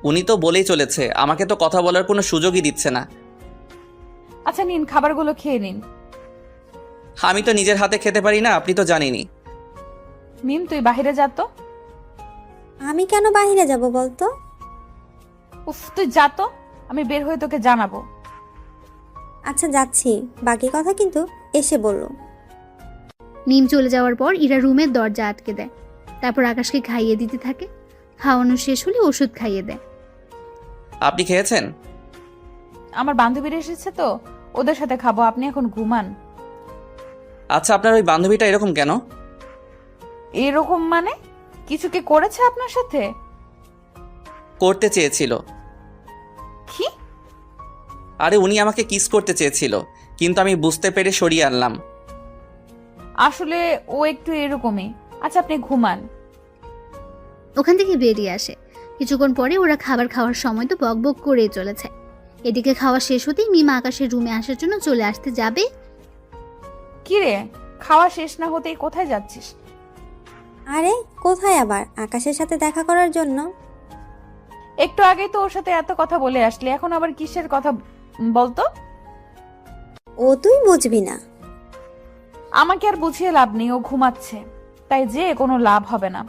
উনি তো বলেই চলেছে, আমাকে তো কথা বলার কোনো সুযোগই দিচ্ছে না। আচ্ছা নিন, খাবারগুলো খেয়ে নিন। আমি তো নিজের হাতে খেতে পারি না, আপনি তো জানেনই। মিম তুই বাহিরে যা তো। আমি কেন বাইরে যাব বলতো? উফ, তুই যা তো, আমি বের হয়ে তোকে জানাবো। আচ্ছা যাচ্ছি, বাকি কথা কিন্তু এসে বললো। মিম চলে যাওয়ার পর ইরা রুমের দরজা আটকে দেয়। তারপর আকাশকে খাইয়ে দিতে থাকে। খাওয়ানো শেষ হলে ওষুধ খাইয়ে দেয়। আপনি খেয়েছেন? আমার বান্ধবীরা এসেছে তো, ওদের সাথে খাবো, আপনি এখন ঘুমান। আচ্ছা আপনার ওই বান্ধবীটা এরকম কেন? এরকম মানে? কিছু কি করেছে আপনার সাথে? করতে চেয়েছিল। কি? আরে উনি আমাকে কিস করতে চেয়েছিল, কিন্তু আমি বুঝতে পেরে সরিয়ে আনলাম। আসলে ও একটু এরকমই। আচ্ছা আপনি ঘুমান। ওখান থেকে বেরিয়ে আসে। কিছুক্ষণ পরে ওরা খাবার খাওয়ার সময় তো বকবক করেই চলেছে। এদিকে খাওয়া শেষ হতেই মিম আকাশের রুমে আসার জন্য চলে আসতে যাবে। কি রে, খাওয়া শেষ না হতেই কোথায় যাচ্ছিস? আরে কোথায় আবার? আকাশের সাথে দেখা করার জন্য? একটু আগেই তো ওর সাথে এত কথা বলে আসলি, এখন আবার কিসের কথা বলতো? ও তুই বুঝবি না। আমাকে আর বুঝিয়ে লাভ নেই, ও ঘুমাচ্ছে, তাই যে কোনো লাভ হবে না।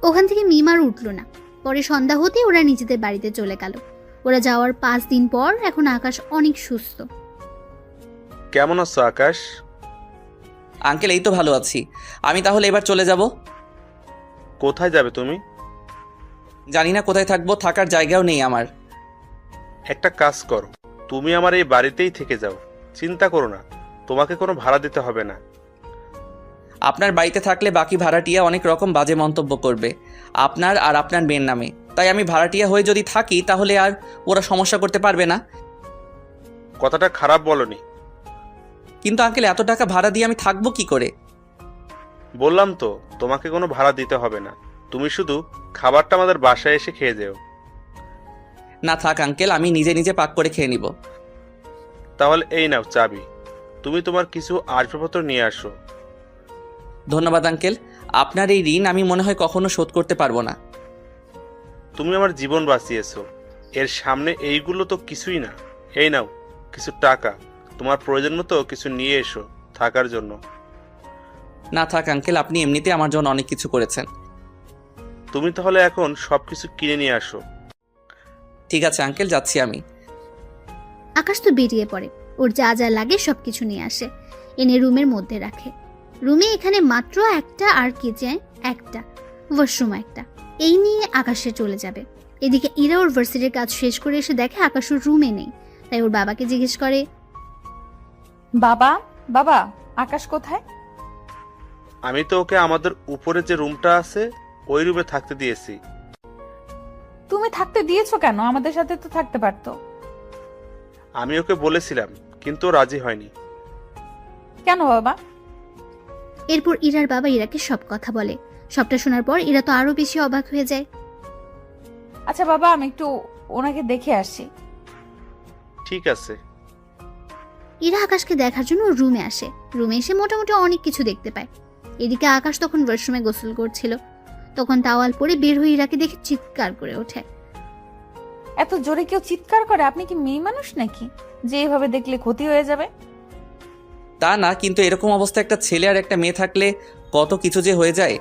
ওখান থেকে মিমার উঠলো না। পরে সন্ধ্যা হতে ওরা নিজেদের বাড়িতে চলে গেল। ওরা যাওয়ার 5 দিন পর এখন আকাশ অনেক সুস্থ। কেমন আছো আকাশ? আঙ্কেল এই তো ভালো আছি। আমি তাহলে এবার চলে যাব। কোথায় যাবে তুমি? জানি না কোথায় থাকবো, থাকার জায়গাও নেই আমার। একটা কাজ করো, তুমি আমার এই বাড়িতেই থেকে যাও। চিন্তা করো না, তোমাকে কোনো ভাড়া দিতে হবে না। আপনার বাড়িতে থাকলে বাকি ভাড়াটিয়া অনেক রকম বাজে মন্তব্য করবে আপনার আর আপনার মেয়ের নামে, তাই আমি ভাড়াটিয়া হয়ে যদি থাকি তাহলে আর ওরা সমস্যা করতে পারবে না। কথাটা খারাপ বলনি। কিন্তু আঙ্কেল এত টাকা ভাড়া দিয়ে আমি থাকবো কি করে? বললাম তো তোমাকে কোনো ভাড়া দিতে হবে না, তুমি শুধু খাবারটা আমাদের বাসায় এসে খেয়ে যেও। না থাক আঙ্কেল, আমি নিজে নিজে পাক করে খেয়ে নিব। তাহলে এই নাও চাবি, তুমি তোমার কিছু আসবাবপত্র নিয়ে আসো। ধন্যবাদ আঙ্কেল, আপনার এই ঋণ আমি মনে হয় কখনো শোধ করতে পারবো না। তুমি আমার জীবন বাঁচিয়েছো, এর সামনে এইগুলো তো কিছুই না। এই নাও কিছু টাকা, তোমার প্রয়োজন মতো কিছু নিয়ে এসো থাকার জন্য। না থাক আঙ্কেল, আপনি এমনিতে আমার জন্য অনেক কিছু করেছেন। তুমি তাহলে এখন সবকিছু কিনে নিয়ে আসো। ঠিক আছে আঙ্কেল, যাচ্ছি আমি। আকাশ তো বেরিয়ে পড়ে। ওর যা যা লাগে সবকিছু নিয়ে আসে, এনে রুমের মধ্যে রাখে। রুমে এখানে মাত্র একটা আর কিচেন একটা, ওয়াশরুম একটা, এই নিয়ে আকাশে চলে যাবে। এদিকে ইরা ওর ভার্সিটির কাজ শেষ করে এসে দেখে আকাশ ওর রুমে নেই। তাই ওর বাবাকে জিজ্ঞেস করে, বাবা বাবা আকাশ কোথায়? আমি তো ওকে আমাদের উপরে যে রুমটা আছে ওই রুমে থাকতে দিয়েছি। তুমি থাকতে দিয়েছো কেন? আমাদের সাথে তো থাকতে পারতো। আমি ওকে বলেছিলাম কিন্তু ও রাজি হয়নি। কেন বাবা? এরপর ইরার বাবা ইরাকে সব কথা বলে। সবটা শোনার পর ইরা তো আরো বেশি অবাক হয়ে যায়। আচ্ছা বাবা, আমি একটু ওনাকে দেখে আসি। ঠিক আছে। ইরা আকাশকে দেখার জন্য ওর রুমে আসে। রুমে এসে মোটামুটি অনেক কিছু দেখতে পায়। এদিকে আকাশ তখন ওয়াশরুমে গোসল করছিল। তখন তাওয়াল পরে বের হয়ে ইরাকে দেখে চিৎকার করে ওঠে। এত জোরে কেউ চিৎকার করে? আপনি কি মেয়ে মানুষ নাকি যে এইভাবে দেখলে ক্ষতি হয়ে যাবে? তা না, কিন্তু এরকম অবস্থা একটা ছেলে আর একটা মেয়ে থাকলে কত কিছু যে হয়ে যায়।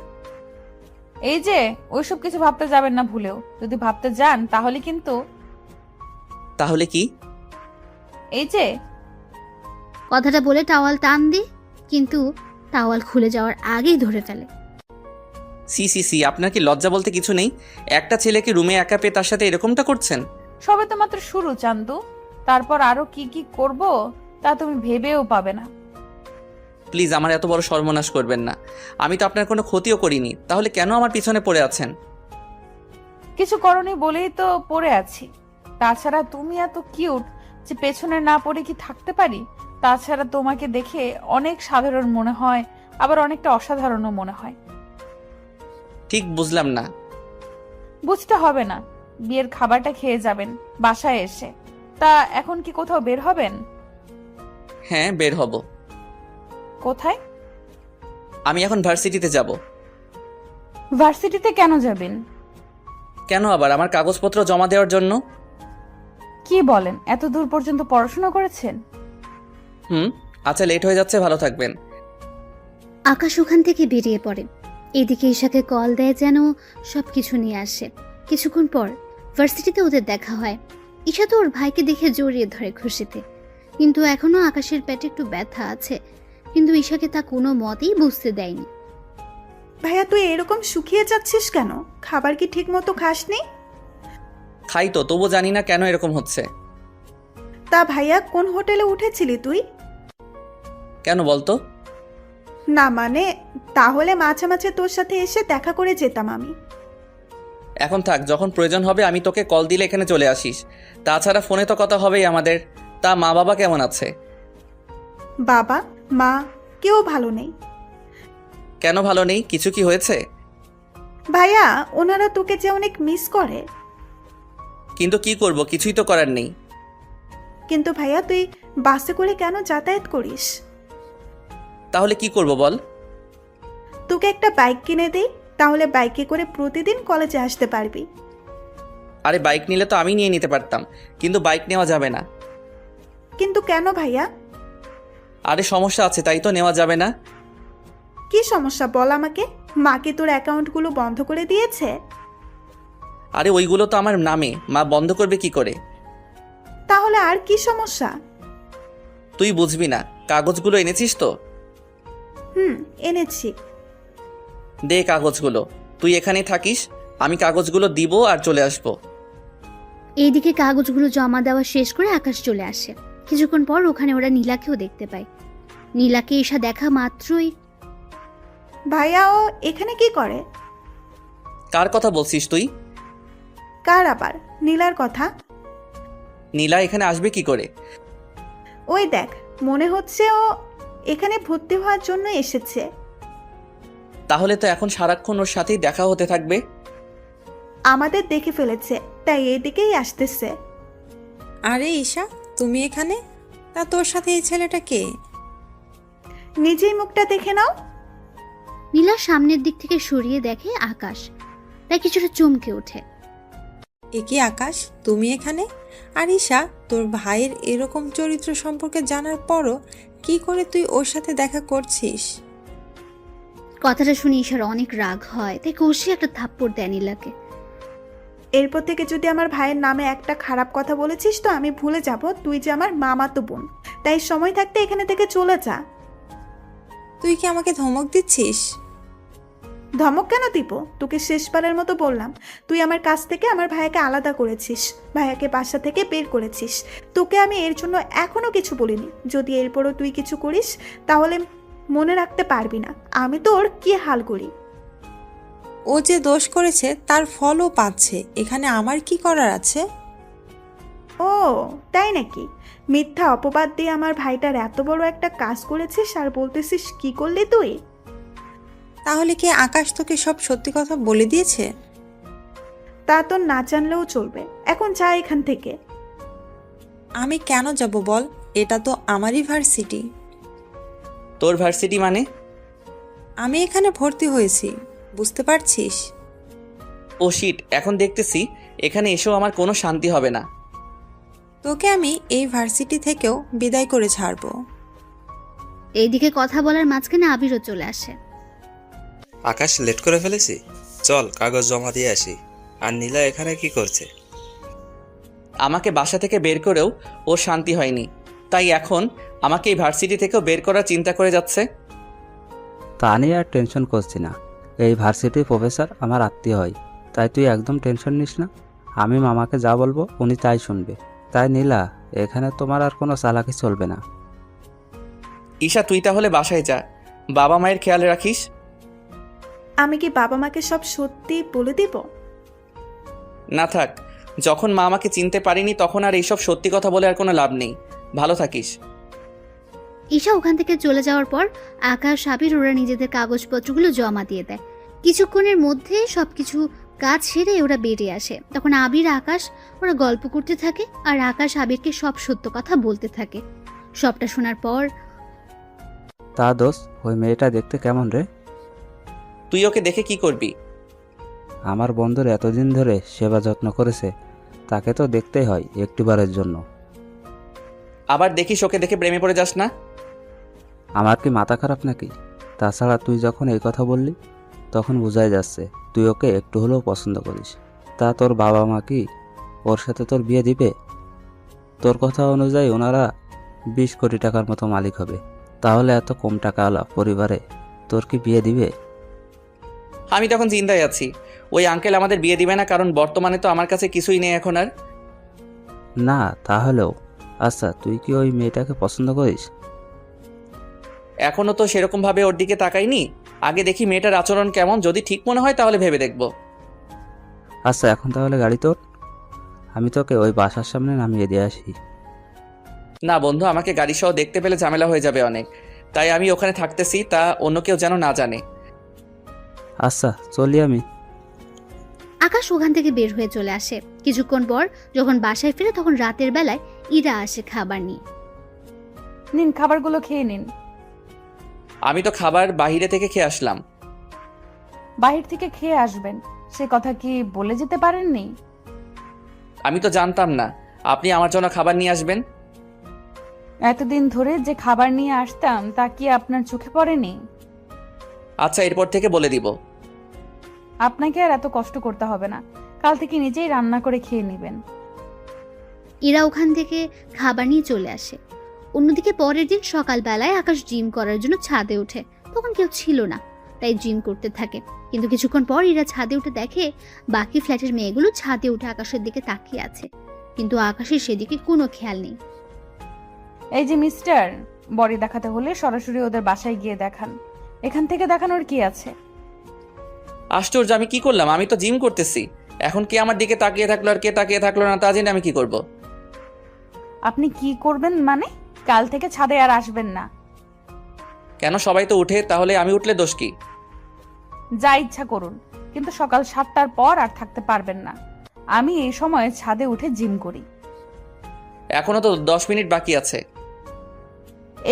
এই যে ওইসব কিছু ভাবতে যাবেন না ভুলেও। যদি ভাবতে যান তাহলে কিন্তু। তাহলে কি? এই যে। কথাটা বলে টাওয়াল টান দিয়ে, কিন্তু টাওয়াল খুলে যাওয়ার আগেই ধরে ফেলে। সি সি সি, আপনার কি লজ্জা বলতে কিছু নেই? একটা ছেলেকে রুমে একা পেয়ে তার সাথে এরকমটা করছেন? সবে তো মাত্র শুরু চান্দু, তারপর আরো কি কি করব তা তুমি ভেবেও পাবে না। প্লিজ আমার এত বড় সর্বনাশ করবেন না। আমি তো আপনার কোনো ক্ষতিও করিনি, তাহলে কেন আমার পিছনে পড়ে আছেন? কিছু করনি বলেই তো পড়ে আছি। তাছাড়া তুমি এত কিউট যে পেছনে না পড়ে কি থাকতে পারি? তাছাড়া তোমাকে দেখে অনেক সাধারণ মনে হয়, আবার অনেকটা অসাধারণও মনে হয়। ঠিক বুঝলাম না। বুঝতে হবে না, বিয়ের খাবারটা খেয়ে যাবেন বাসায় এসে। তা এখন কি কোথাও বের হবেন? হ্যাঁ, বের হব। কোথায়? আমি এখন ভার্সিটিতে যাব। ভার্সিটিতে কেন যাবেন? কেন আবার? আমার কাগজপত্র জমা দেওয়ার জন্য। কি বলেন? এত দূর পর্যন্ত পড়াশোনা করেছেন? আচ্ছা, লেট হয়ে যাচ্ছে, ভালো থাকবেন। আকাশ ওখান থেকে বেরিয়ে পড়ে। এদিকে ঈশাকে কল দেয় যেন সবকিছু নিয়ে আসে। কিছুক্ষণ পর ভার্সিটিতে ওদের দেখা হয়। ঈশা তো ওর ভাইকে দেখে জড়িয়ে ধরে খুশিতে, কিন্তু এখনো আকাশের পেটে একটু ব্যথা আছে। কিন্তু ঈশাকে তা কোনো মতেই বুঝতে দেয়নি। ভাইয়া তুই এরকম শুকিয়ে যাচ্ছিস কেন? খাবার কি ঠিক মতো খাসনি? খাই তো, তবু জানি না কেন এরকম হচ্ছে। তা ভাইয়া কোন হোটেলে উঠেছিলি তুই? কেন বলতো? না মানে, তাহলে মাঝে মাঝে তোর সাথে এসে দেখা করে যেতাম আমি। এখন থাক, যখন প্রয়োজন হবে আমি তোকে কল দিলে এখানে চলে আসিস। তাছাড়া ফোনে তো কথা হবেই আমাদের। তা মা বাবা কেমন আছে? বাবা মা কেউ ভালো নেই। কেন ভালো নেই? কিছু কি হয়েছে? ভাইয়া ওনারা তোকে যে অনেক মিস করে। কিন্তু কি করব, কিছুই তো করার নেই। কিন্তু ভাইয়া তুই বাসে করে কেন যাতায়াত করিস? তাহলে কি করব বল? তো তোকে একটা বাইক কিনে দেই, তাহলে বাইকে করে প্রতিদিন কলেজে আসতে পারবি। আরে বাইক নিলে তো আমি নিয়ে নিতে পারতাম, কিন্তু বাইক নেওয়া যাবে না। কিন্তু কেন ভাইয়া? আরে সমস্যা আছে, তাই তো নেওয়া যাবে না। কি সমস্যা বল আমাকে। মা কি তোর অ্যাকাউন্টগুলো বন্ধ করে দিয়েছে? আরে ওইগুলো তো আমার নামে, মা বন্ধ করবে কি করে? তাহলে আর কি সমস্যা? তুই বুঝবি না। কাগজগুলো এনেছিস তো? এনেছি। দে কাগজগুলো। তুই এখানেই থাকিস, আমি কাগজগুলো দিব আর চলে আসবো। এইদিকে কাগজগুলো জমা দেওয়া শেষ করে আকাশ চলে আসে। কিছুক্ষণ পর ওখানে ওরা নীলাকেও দেখতে পায়। নীলাকে ঈশা দেখা মাত্রই, ভাইয়া ও এখানে কি করে? কার কথা বলছিস তুই? কার আবার? নীলার কথা। নীলা এখানে আসবে কি করে? ওই দেখ, মনে হচ্ছে ও এখানে ভর্তি হওয়ার জন্য এসেছে। তাহলে তো এখন সারাক্ষণ ওর সাথেই দেখা হতে থাকবে। আমাদের দেখে ফেলেছে, তাই এইদিকেই আসতেছে। আরে ঈশা, তুমি এখানে? তা তোর সাথে এই ছেলেটা কে? নিজেই মুখটা দেখে নাও। নীলা সামনের দিক থেকে সরিয়ে দেখে আকাশ, তাই কিছুটা চমকে ওঠে। এ কি আকাশ, তুমি এখানে? আর ঈশা, তোর ভাইয়ের এরকম চরিত্র সম্পর্কে জানার পরও কি করে তুই ওর সাথে দেখা করছিস? কথাটা শুনে ঈশার অনেক রাগ হয়, তাই কষে একটা থাপ্পড় দেয় নীলাকে। এরপর থেকে যদি আমার ভাইয়ের নামে একটা খারাপ কথা বলেছিস তো আমি ভুলে যাব তুই যে আমার মামাতো বোন। তাই সময় থাকতে এখানে থেকে চলে যা। তুই কি আমাকে ধমক দিচ্ছিস? ধমক কেন দিব? তোকে শেষবারের মতো বললাম, তুই আমার কাছ থেকে আমার ভাইয়াকে আলাদা করেছিস, ভাইয়াকে বাসা থেকে বের করেছিস। তোকে আমি এর জন্য এখনো কিছু বলিনি। যদি এরপরও তুই কিছু করিস তাহলে মনে রাখতে পারবি না আমি তোর কি হাল করি। ও যে দোষ করেছে তার ফলও পাচ্ছে, এখানে আমার কি করার আছে? ও তাই নাকি? মিথ্যা অপবাদ দিয়ে আমার ভাইটার এত বড় একটা কাজ করেছিস আর বলতেছিস কি করলি তুই? তাহলে কি আকাশ তোকে সব সত্যি কথা বলে দিয়েছে? তা তো না জানলেও চলবে। এখন যা এখান থেকে। আমি কেন যাব বল? এটা তো আমারই ভার্সিটি। তোর ভার্সিটি মানে? আমি এখানে ভর্তি হয়েছি, বুঝতে পারছিস? ও শিট, এখন দেখতেছি এখানে এসেও আমার কোনো শান্তি হবে না। তোকে আমি এই ভার্সিটি থেকেও বিদায় করে ছাড়বো। এইদিকে কথা বলার মাঝখানে আবিরও চলে আসে। আকাশ, লেট করে ফেলেছি, চল কাগজ জমা দিয়ে আসি। আর নীলা এখানে কি করছে? আমাকে বাসা থেকে বের করেও ওর শান্তি হয়নি, তাই এখন আমাকে এই ভার্সিটি থেকেও বের করার চিন্তা করে যাচ্ছে। তা নিয়ে আর টেনশন করছি না। এই ভার্সিটির প্রফেসর আমার আত্মীয় হয়, তাই তুই একদম টেনশন নিস না। আমি মামাকে যা বলবো উনি তাই শুনবে। তাই নীলা, এখানে তোমার আর কোনো চালাকি চলবে না। ঈশা, তুই তাহলে বাসায় যা, বাবা মায়ের খেয়াল রাখিস। আমি কি বাবা মাকে সব সত্যি বলে দিব? না থাক, যখন মা আমাকে চিনতে পারিনি তখন আর এইসব সত্যি কথা বলে আর কোনো লাভ নেই। ভালো থাকিস। ঈশা ওখান থেকে চলে যাওয়ার পর আকাশ আবির ওরা নিজেদের কাগজপত্রগুলো জমা দিয়ে দেয়। কিছুক্ষণের মধ্যে সবকিছু কাজ সেরে ওরা বেরিয়ে আসে। তখন আবির আকাশ ওরা গল্প করতে থাকে আর আকাশ আবিরকে সব সত্য কথা বলতে থাকে। সবটা শোনার পর, তা দোষ, ওই মেয়েটা দেখতে কেমন রে? তুই ওকে দেখে কি করবি? আমার বন্ধুর এতদিন ধরে সেবা যত্ন করেছে, তাকে তো দেখতেই হয় একটিবারের জন্য। আবার দেখিস ওকে দেখে প্রেমে পড়ে যাস না। আমার কি মাথা খারাপ নাকি? তাছাড়া তুই যখন এই কথা বললি তখন বোঝাই যাচ্ছে তুই ওকে একটু হলেও পছন্দ করিস। তা তোর বাবা মা কি ওর সাথে তোর বিয়ে দিবে? তোর কথা অনুযায়ী ওনারা 20 কোটি টাকার মতো মালিক হবে, তাহলে এত কম টাকাওয়ালা পরিবারে তোর কি বিয়ে দিবে? আমি তখন চিন্তায় আছি, ওই আঙ্কেল আমাদের বিয়ে দিবে না, কারণ বর্তমানে তো আমার কাছে কিছুই নেই এখন আর। না তাহলেও আচ্ছা, তুই কি ওই মেয়েটাকে পছন্দ করিস? এখনো তো সেরকম ভাবে ওর দিকে তাকাইনি, আগে দেখি মেয়েটার আচরণ কেমন, যদি ঠিক মনে হয় তাহলে ভেবে দেখব। আচ্ছা, এখন তাহলে গাড়ি তোর, আমি তোকে ওই বাসার সামনে নামিয়ে দিয়ে আসি। না বন্ধু, আমাকে গাড়ি সহ দেখতে পেলে ঝামেলা হয়ে যাবে অনেক, তাই আমি ওখানে থাকতেছি, তা অন্য কেউ যেন না জানে। আচ্ছা চলি আমি। আকাশ ওখান থেকে বের হয়ে চলে আসে। কিছুক্ষণ পর যখন বাসায় ফিরে তখন রাতের বেলায় ইরা আসে খাবার নিয়ে। নিন, খাবারগুলো খেয়ে নিন। আমি তো খাবার বাইরে থেকে খেয়ে আসলাম। বাহির থেকে খেয়ে আসবেন, সে কথা কি বলে যেতে পারেননি? আমি তো জানতাম না আপনি আমার জন্য খাবার নিয়ে আসবেন। এতদিন ধরে যে খাবার নিয়ে আসতাম তা কি আপনার চোখে পড়েনি? আচ্ছা, এরপর থেকে বলে দিব। আপনাকে আর এত কষ্ট করতে হবে না, কাল থেকে নিজেই রান্না করে খেয়ে নেবেন। ইরা ওখান থেকে খাবার নিয়ে চলে আসে। অন্যদিকে পরের দিন সকালবেলায় আকাশ জিম করার জন্য ছাদে ওঠে। তখন কেউ ছিল না, তাই জিম করতে থাকে। কিন্তু কিছুক্ষণ পর ইরা ছাদে উঠে দেখে বাকি ফ্ল্যাটের মেয়েগুলো ছাদে উঠে আকাশের দিকে তাকিয়ে আছে, কিন্তু আকাশের সেদিকে কোনো খেয়াল নেই। এই যে মিস্টার, বডি দেখাতে হলে সরাসরি ওদের বাসায় গিয়ে দেখান, এখান থেকে দেখানোর কি আছে? আশ্চর্য, আমি কি করলাম? আমি তো জিম করতেছি। এখন কে আমার দিকে তাকিয়ে থাকলো আর কে তাকিয়ে থাকলো না তা জেনে আমি কি করব? আপনি কি করবেন মানে? কাল থেকে ছাদে আর আসবেন না। কেন? সবাই তো উঠে, তাহলে আমি উঠলে দোষ কি? যা ইচ্ছা করুন, কিন্তু সকাল 7টার পর আর থাকতে পারবেন না। আমি এই সময় ছাদে উঠে জিম করি। এখনো তো 10 মিনিট বাকি আছে।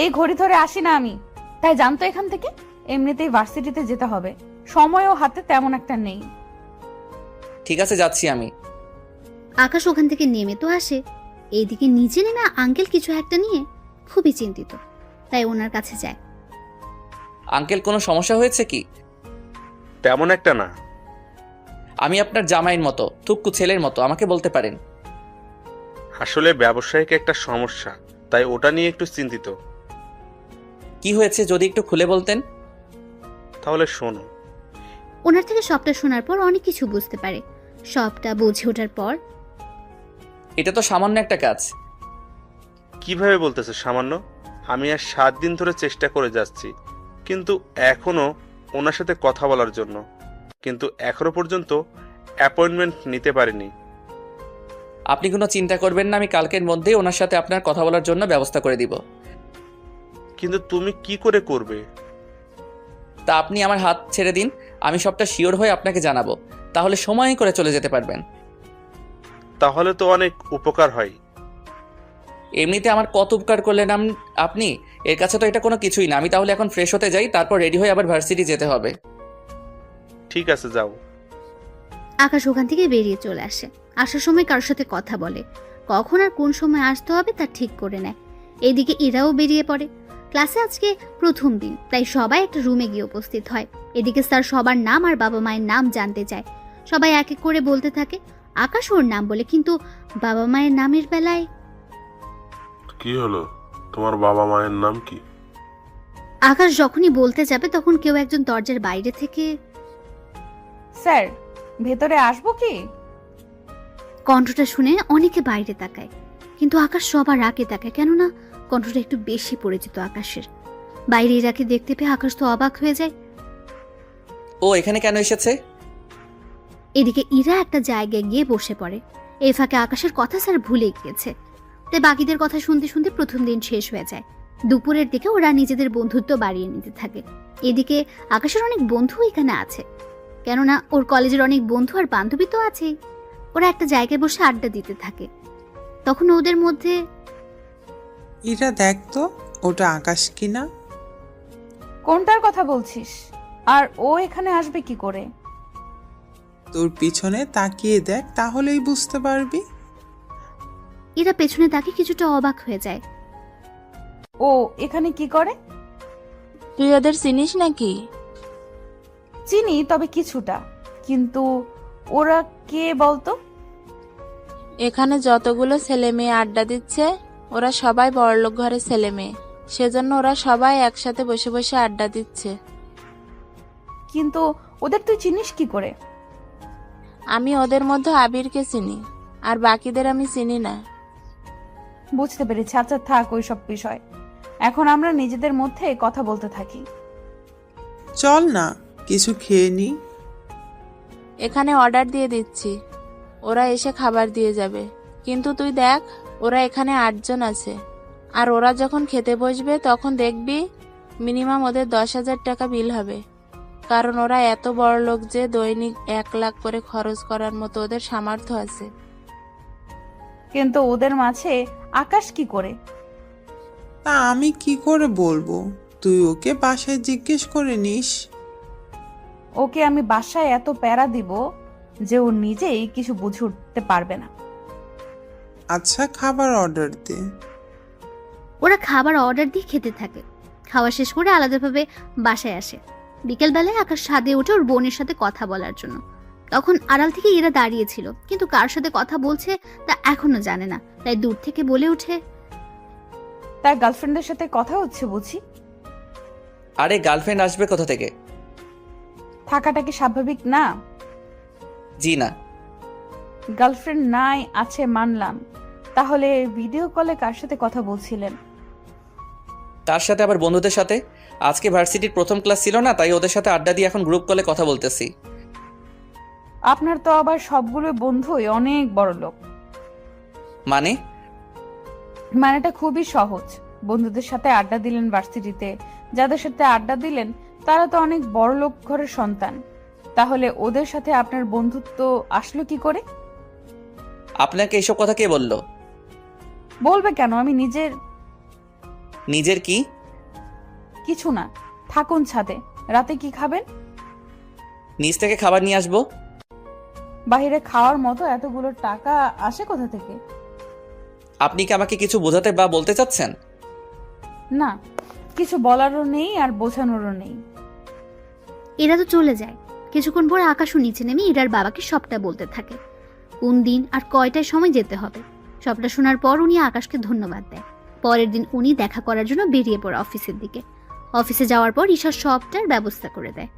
এই ঘড়ি ধরে আসি না আমি, তাই জানতো এখান থেকে। এমনিতেই ভার্সিটিতে যেতে হবে, সময়ও হাতে তেমন একটা নেই। ঠিক আছে, যাচ্ছি আমি। আকাশ ওখান থেকে নেমে তো আসে, এইদিকে নিচে নেমে আঙ্কেল কিছু একটা নিয়ে খুবই চিন্তিত, তাই ওনার কাছে যায়। আঙ্কেল, কোনো সমস্যা হয়েছে কি? তেমন একটা না। আমি আপনার জামাইয়ের মতো, থুক্কু ছেলের মতো, আমাকে বলতে পারেন। আসলে ব্যবসায়িক একটা সমস্যা, তাই ওটা নিয়ে একটু চিন্তিত। কি হয়েছে যদি একটু খুলে বলতেন? তাহলে শোনো। ওনার থেকে সবটা শোনার পর অনেক কিছু বুঝতে পারে। সবটা বুঝে ওঠার পর, এটা তো সামান্য একটা কাজ। কিভাবে বলতেছে সামান্য? আমি আর 7 দিন ধরে চেষ্টা করে যাচ্ছি, কিন্তু এখনো ওনার সাথে কথা বলার জন্য, কিন্তু এখনো পর্যন্ত অ্যাপয়েন্টমেন্ট নিতে পারিনি। আপনি কোনো চিন্তা করবেন না, আমি কালকের মধ্যেই ওনার সাথে আপনার কথা বলার জন্য ব্যবস্থা করে দিব। কিন্তু তুমি কি করে করবে? তা আপনি আমার হাত ছেড়ে দিন, আমি সবটা শিওর হয়ে আপনাকে জানাবো, তাহলে সময় করে চলে যেতে পারবেন। তাহলে তো অনেক উপকার হয়। এমনিতে আমার কত উপকার করলেন আপনি, এর কাছে তো এটা কোনো কিছুই না। আমি তাহলে এখন ফ্রেশ হতে যাই, তারপর রেডি হয়ে আবার ভার্সিটি যেতে হবে। ঠিক আছে, যাও। আকাশ ওখান থেকে বেরিয়ে চলে আসে। আসার সময় কারোর সাথে কথা বলে, কখন আর কোন সময় আসতে হবে তা ঠিক করে নেয়। এইদিকে ইরাও বেরিয়ে পড়ে। ক্লাসে আজকে প্রথম দিন, তাই সবাই একটা রুমে গিয়ে উপস্থিত হয়। এদিকে স্যার সবার নাম আর বাবা মায়ের নাম জানতে চায়। সবাই এক এক করে বলতে থাকে। আকাশ ওর নাম বলে, কিন্তু বাবা মায়ের নামের বেলায় কি হলো? তোমার বাবা মায়ের নাম কি? আকাশ যখনই বলতে যাবে তখন কেউ একজন দরজার বাইরে থেকে, স্যার, ভেতরে আসবো কি? কণ্ঠটা শুনে অনেকে বাইরে তাকায়, কিন্তু আকাশ সবার আগে তাকায়, কেননা কণ্ঠটা একটু বেশি পরিচিত আকাশের। বাইরে ইরাকে দেখতে পেয়ে আকাশ তো অবাক হয়ে যায়। ও এখানে কেন এসেছে? এদিকে ইরা একটা জায়গায় গিয়ে বসে পড়ে। এই ফাঁকে আকাশের কথা স্যার ভুলে গিয়েছে, তাই বাকিদের কথা শুনতে শুনতে প্রথম দিন শেষ হয়ে যায়। দুপুরের দিকে ওরা নিজেদের বন্ধুত্ব বাড়িয়ে নিতে থাকে। এদিকে আকাশের অনেক বন্ধু এখানে আছে, কেননা ওর কলেজের অনেক বন্ধু আর বান্ধবী তো আছেই। ওরা একটা জায়গায় বসে আড্ডা দিতে থাকে। তখন ওদের মধ্যে, ইরা দেখ তো, ওটা আকাশ কিনা? কোনটার কথা বলছিস? আর ও এখানে আসবে কি করে? তোর পিছনে তাকিয়ে দেখ, তাহলেই বুঝতে পারবি। এরা পেছনে তাকে কিছুটা অবাক হয়ে যায়। ও এখানে কি করে? তুই ওদের চিনিস নাকি? চিনি, তবে কিছুটা। কিন্তু ওরা কে বলতো? এখানে যতগুলো ছেলে মেয়ে আড্ডা দিচ্ছে ওরা সবাই বড়লোক ঘরের ছেলে মেয়ে, সেজন্য ওরা সবাই একসাথে বসে বসে আড্ডা দিচ্ছে। কিন্তু ওদের তুই চিনিস কি করে? আমি ওদের মধ্যে আবিরকে চিনি, আর বাকিদের আমি চিনি না। বুঝতে পেরেছি। আচ্ছা থাক ওইসব বিষয়, এখন আমরা নিজেদের মধ্যে কথা বলতে থাকি। চল না, কিছু খেয়ে নি। এখানে অর্ডার দিয়ে দিচ্ছি, ওরা এসে খাবার দিয়ে যাবে। কিন্তু তুই দেখ, ওরা এখানে 8 জন আছে, আর ওরা যখন খেতে বসবে তখন দেখবি মিনিমাম ওদের 10,000 টাকা বিল হবে, কারণ ওরা এত বড় লোক যে দৈনিক 1 লাখ করে খরচ করার মতো ওদের সামর্থ্য আছে। কিন্তু ওদের মাঝে আকাশ কি করে? তা আমি কি করে বলবো? তুই ওকে বাসায় জিজ্ঞেস করে নিস। ওকে আমি বাসায় এত প্যারা দিব যে ও নিজেই কিছু বুঝে উঠতে পারবে না। আচ্ছা, খাবার অর্ডার দে। ওরা খাবার অর্ডার দিয়ে খেতে থাকে। খাওয়া শেষ করে আলাদাভাবে বাসায় আসে। বিকেলবেলায় আকাশ ছাদে উঠে ওর বোনের সাথে কথা বলার জন্য। তখন আড়াল থেকে এরা দাঁড়িয়েছিল, কিন্তু কার সাথে কথা বলছে তা এখনো জানে না। তাই দূর থেকে বলে ওঠে, তার গার্লফ্রেন্ডের সাথে কথা হচ্ছে বুঝি? আরে গার্লফ্রেন্ড আসবে কোথা থেকে? থাকাটা কি স্বাভাবিক না? জি না। গার্লফ্রেন্ড নাই আছে মানলাম, তাহলে ভিডিও কলে কার সাথে কথা বলছিলেন? তার সাথে আবার বন্ধুদের সাথে। আজকে ভার্সিটির প্রথম ক্লাস ছিল না, তাই ওদের সাথে আড্ডা দিয়ে এখন গ্রুপ কলে কথা বলতেছি। আপনার তো আবার সবগুলো বন্ধুই অনেক বড় লোক। মানেটা খুবই সহজ। বন্ধুদের সাথে আড্ডা দিলেন ভার্সিটিতে, যাদের সাথে আড্ডা দিলেন তারা তো অনেক বড় লোক ঘরের সন্তান। তাহলে ওদের সাথে আপনার বন্ধুত্ব আসলো কি করে? আপনাকে এইসব কথা কে বললো? বলবে কেন? আমি নিজের কি? কিছু না, থাকুন ছাদে। রাতে কি খাবেন? নিচ থেকে খাবার নিয়ে আসবো। বাইরে খাওয়ার মতো এতগুলো টাকা আসে কোথা থেকে? আপনি কি আমাকে কিছু বোঝাতে বা বলতে চাচ্ছেন? না, কিছু বলারও নেই আর বোঝানোরও নেই। এরা তো চলে যায়। কিছুক্ষণ পর আকাশও নিচে নেমে ইরার বাবাকে সবটা বলতে থাকে, কোন দিন আর কয়টায় সময় যেতে হবে। সবটা শোনার পর উনি আকাশকে ধন্যবাদ দেয়। পরের দিন উনি দেখা করার জন্য বেরিয়ে পড়ে অফিসের দিকে। অফিসে যাওয়ার পর ঈশা সবটার ব্যবস্থা করে দেয়।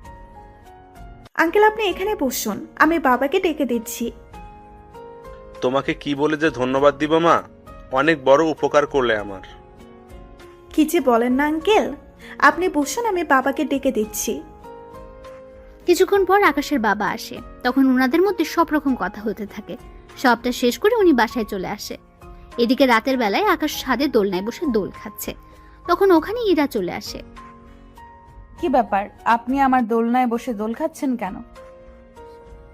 আঙ্কেল, আপনি এখানে বসুন, আমি বাবাকে ডেকে দিচ্ছি। তোমাকে কি বলে যে ধন্যবাদ দিব মা, অনেক বড় উপকার করলে আমার। কি যে বলেন না আঙ্কেল, আপনি বসুন, আমি বাবাকে ডেকে দিচ্ছি। কিছুক্ষণ পর আকাশের বাবা আসে। তখন ওনাদের মধ্যে সব রকম কথা হতে থাকে। সবটা শেষ করে উনি বাসায় চলে আসে। এদিকে রাতের বেলায় আকাশ ছাদে দোলনায় বসে দোল খাচ্ছে। তখন ওখানে ইরা চলে আসে। কি ব্যাপার, আপনি আমার দোলনায় বসে দোল খাচ্ছেন কেন?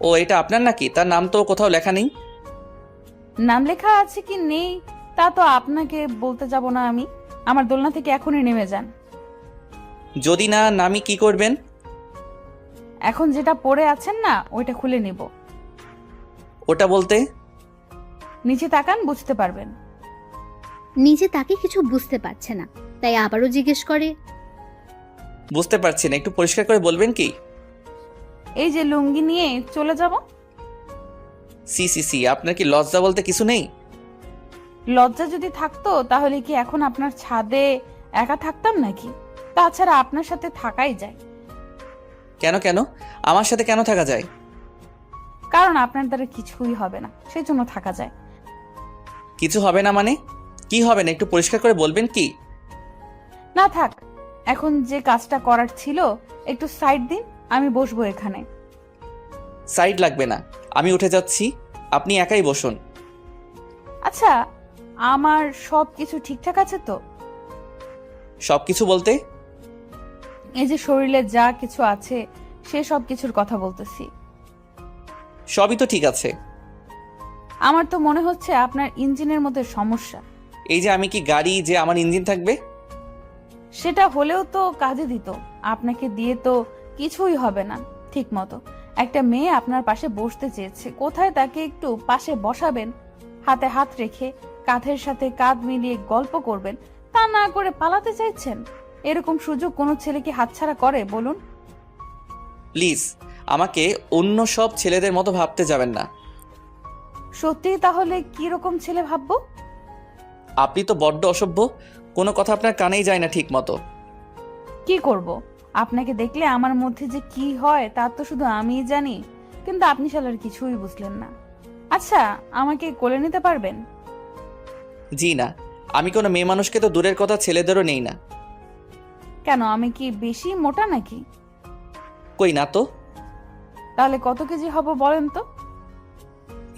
ও, এটা আপনার নাকি? তার নাম তো কোথাও লেখা নেই। নাম লেখা আছে কি নেই তা তো আপনাকে বলতে যাব না আমি। আমার দোলনা থেকে এখনই নেমে যান। যদি না নামি কি করবেন? এখন যেটা পরে আছেন না ওইটা খুলে নিব। ওটা বলতে? নিচে তাকান, বুঝতে পারবেন। নিজে তাকে কিছু বুঝতে পারছে না, তাই আবারও জিজ্ঞেস করে, বুঝতে পারছি না, একটু পরিষ্কার করে বলবেন কি? এই যে লুঙ্গি নিয়ে চলে যাব। সি, আপনার কি লজ্জা বলতে কিছু নেই? লজ্জা যদি থাকতো তাহলে কি এখন আপনার ছাদে একা থাকতাম নাকি? তাছাড়া আপনার সাথে থাকাই যায়। কেন আমার সাথে কেন থাকা যায়? কারণ আপনার দ্বারা কিছুই হবে না, সেই জন্য থাকা যায়। কিছু হবে না মানে? কি হবে না একটু পরিষ্কার করে বলবেন কি? না থাক, এখন যে কাজটা করার ছিল একটু সাইড দিন, আমি বসবো এখানে। সাইড লাগবে না, আমি উঠে যাচ্ছি, আপনি একাই বসুন। আচ্ছা, আমার সব কিছু ঠিকঠাক আছে তো? সব কিছু বলতে? এই যে শরীরে যা কিছু আছে সে সব কিছুর কথা বলতেছি। সবই তো ঠিক আছে। আমার তো মনে হচ্ছে আপনার ইঞ্জিনের মধ্যে সমস্যা। এই যে আমি কি গাড়ি যে আমার ইঞ্জিন থাকবে? সেটা হলেও তো কাজে দিত। আপনাকে দিয়ে তো কিছুই হবে না ঠিক মতো। একটা মেয়ে আপনার পাশে বসতে চেয়েছে, কোথায় তাকে একটু পাশে বসাবেন, হাতে হাত রেখে কাঁধের সাথে কাঁধ মিলিয়ে গল্প করবেন, তা না করে পালাতে চাইছেন। এরকম সুযোগ কোনো ছেলে কি হাতছাড়া করে বলুন? প্লিজ আমাকে অন্য সব ছেলেদের মতো ভাবতে যাবেন না। সত্যি তাহলে কি রকম ছেলে ভাববো? আপনি তো বড্ড অসভ্য, কোনো কথা আপনার কানেই যায় না ঠিক মতো। কি করব, আপনাকে দেখলে আমার মধ্যে যে কি হয় তা তো শুধু আমিই জানি, কিন্তু আপনি শালার কিছুই বুঝলেন না। আচ্ছা, আমাকে কোলে নিতে পারবেন? জি না, আমি কোনো মেয়ে মানুষকে তো দূরের কথা ছেলেদেরও নেই না। কেন, আমি কি বেশি মোটা নাকি? কই না তো। তাহলে কত কেজি হব বলেন তো?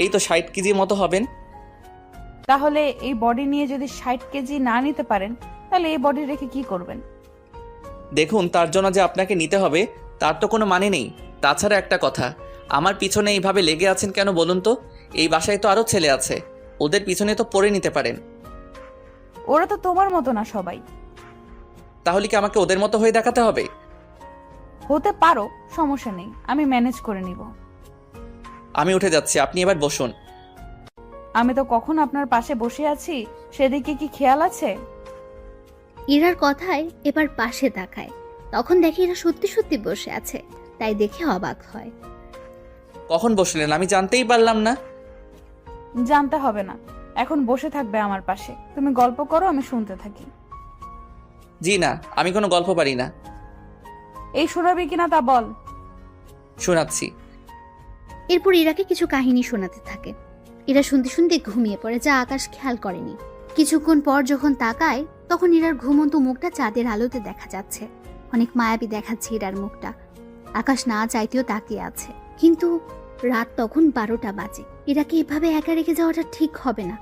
এই তো 60 কেজি মতো হবেন। তাহলে এই বডি নিয়ে যদি 60 কেজি না নিতে পারেন তাহলে এই বডি রেখে কি করবেন? দেখুন, তার জন্য যে আপনাকে নিতে হবে তার তো কোনো মানে নেই। তাছাড়া একটা কথা, আমার পিছনে এইভাবে লেগে আছেন কেন বলুন তো? এই বাসায় তো আরো ছেলে আছে, ওদের পিছনে তো পড়ে নিতে পারেন। ওরা তো তোমার মতো না সবাই। তাহলে কি আমাকে ওদের মতো হয়ে দেখাতে হবে? হতে পারো, সমস্যা নেই, আমি ম্যানেজ করে নিব। আমি উঠে যাচ্ছি, আপনি এবার বসুন। আমি তো কখন আপনার পাশে বসে আছি, সেদিকে কি খেয়াল আছে? ইরার কথায় এবার পাশে তাকায়, তখন দেখে ইরা সত্যি সত্যি বসে আছে, তাই দেখে অবাক হয়। কখন বসলেন আমি জানতেই পারলাম না। জানতে হবে না, এখন বসে থাকবে আমার পাশে। তুমি গল্প করো, আমি শুনতে থাকি। জি না, আমি কোনো গল্প পারি না। এই শোনাবি কিনা তা বল। শোনাচ্ছি। এরপর ইরাকে কিছু কাহিনী শোনাতে থাকে। ইরা শুনতে শুনতে ঘুমিয়ে পড়ে, যা আকাশ খেয়াল করেনি। কিছুক্ষণ পর যখন তাকায়, তখন ইরার ঘুমন্ত মুখটা চাঁদের আলোতে দেখা যাচ্ছে। অনেক মায়াবী দেখাচ্ছে ইরার মুখটা। আকাশ না চাইতেও তাকিয়ে আছে, কিন্তু রাত তখন 12টা বাজে। ইরাকে এভাবে একা রেখে যাওয়াটা ঠিক হবে না,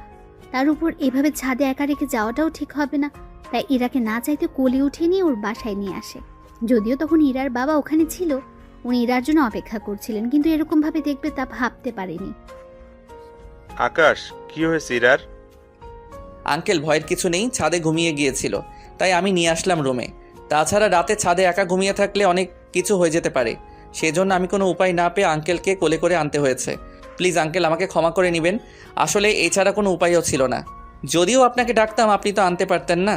তার উপর এভাবে ছাদে একা রেখে যাওয়াটাও ঠিক হবে না। তাই ইরাকে না চাইতে কোলে উঠিয়ে নিয়ে ওর বাসায় নিয়ে আসে। যদিও তখন ইরার বাবা ওখানে ছিল, উনি ইরার জন্য অপেক্ষা করছিলেন, কিন্তু এরকম ভাবে দেখবে তা ভাবতে পারেনি। আকাশ, কি হয়েছে ইরার? আঙ্কেল, ভয়ের কিছু নেই, ছাদে ঘুমিয়ে গিয়েছিল, তাই আমি নিয়ে আসলাম রুমে। তাছাড়া রাতে ছাদে একা ঘুমিয়ে থাকলে অনেক কিছু হয়ে যেতে পারে, সেজন্য আমি কোনো উপায় না পেয়ে আঙ্কেলকে কোলে করে আনতে হয়েছে। প্লিজ আঙ্কেল, আমাকে ক্ষমা করে নেবেন। আসলে এছাড়া কোনো উপায়ও ছিল না। যদিও আপনাকে ডাকতাম, আপনি তো আনতে পারতেন না,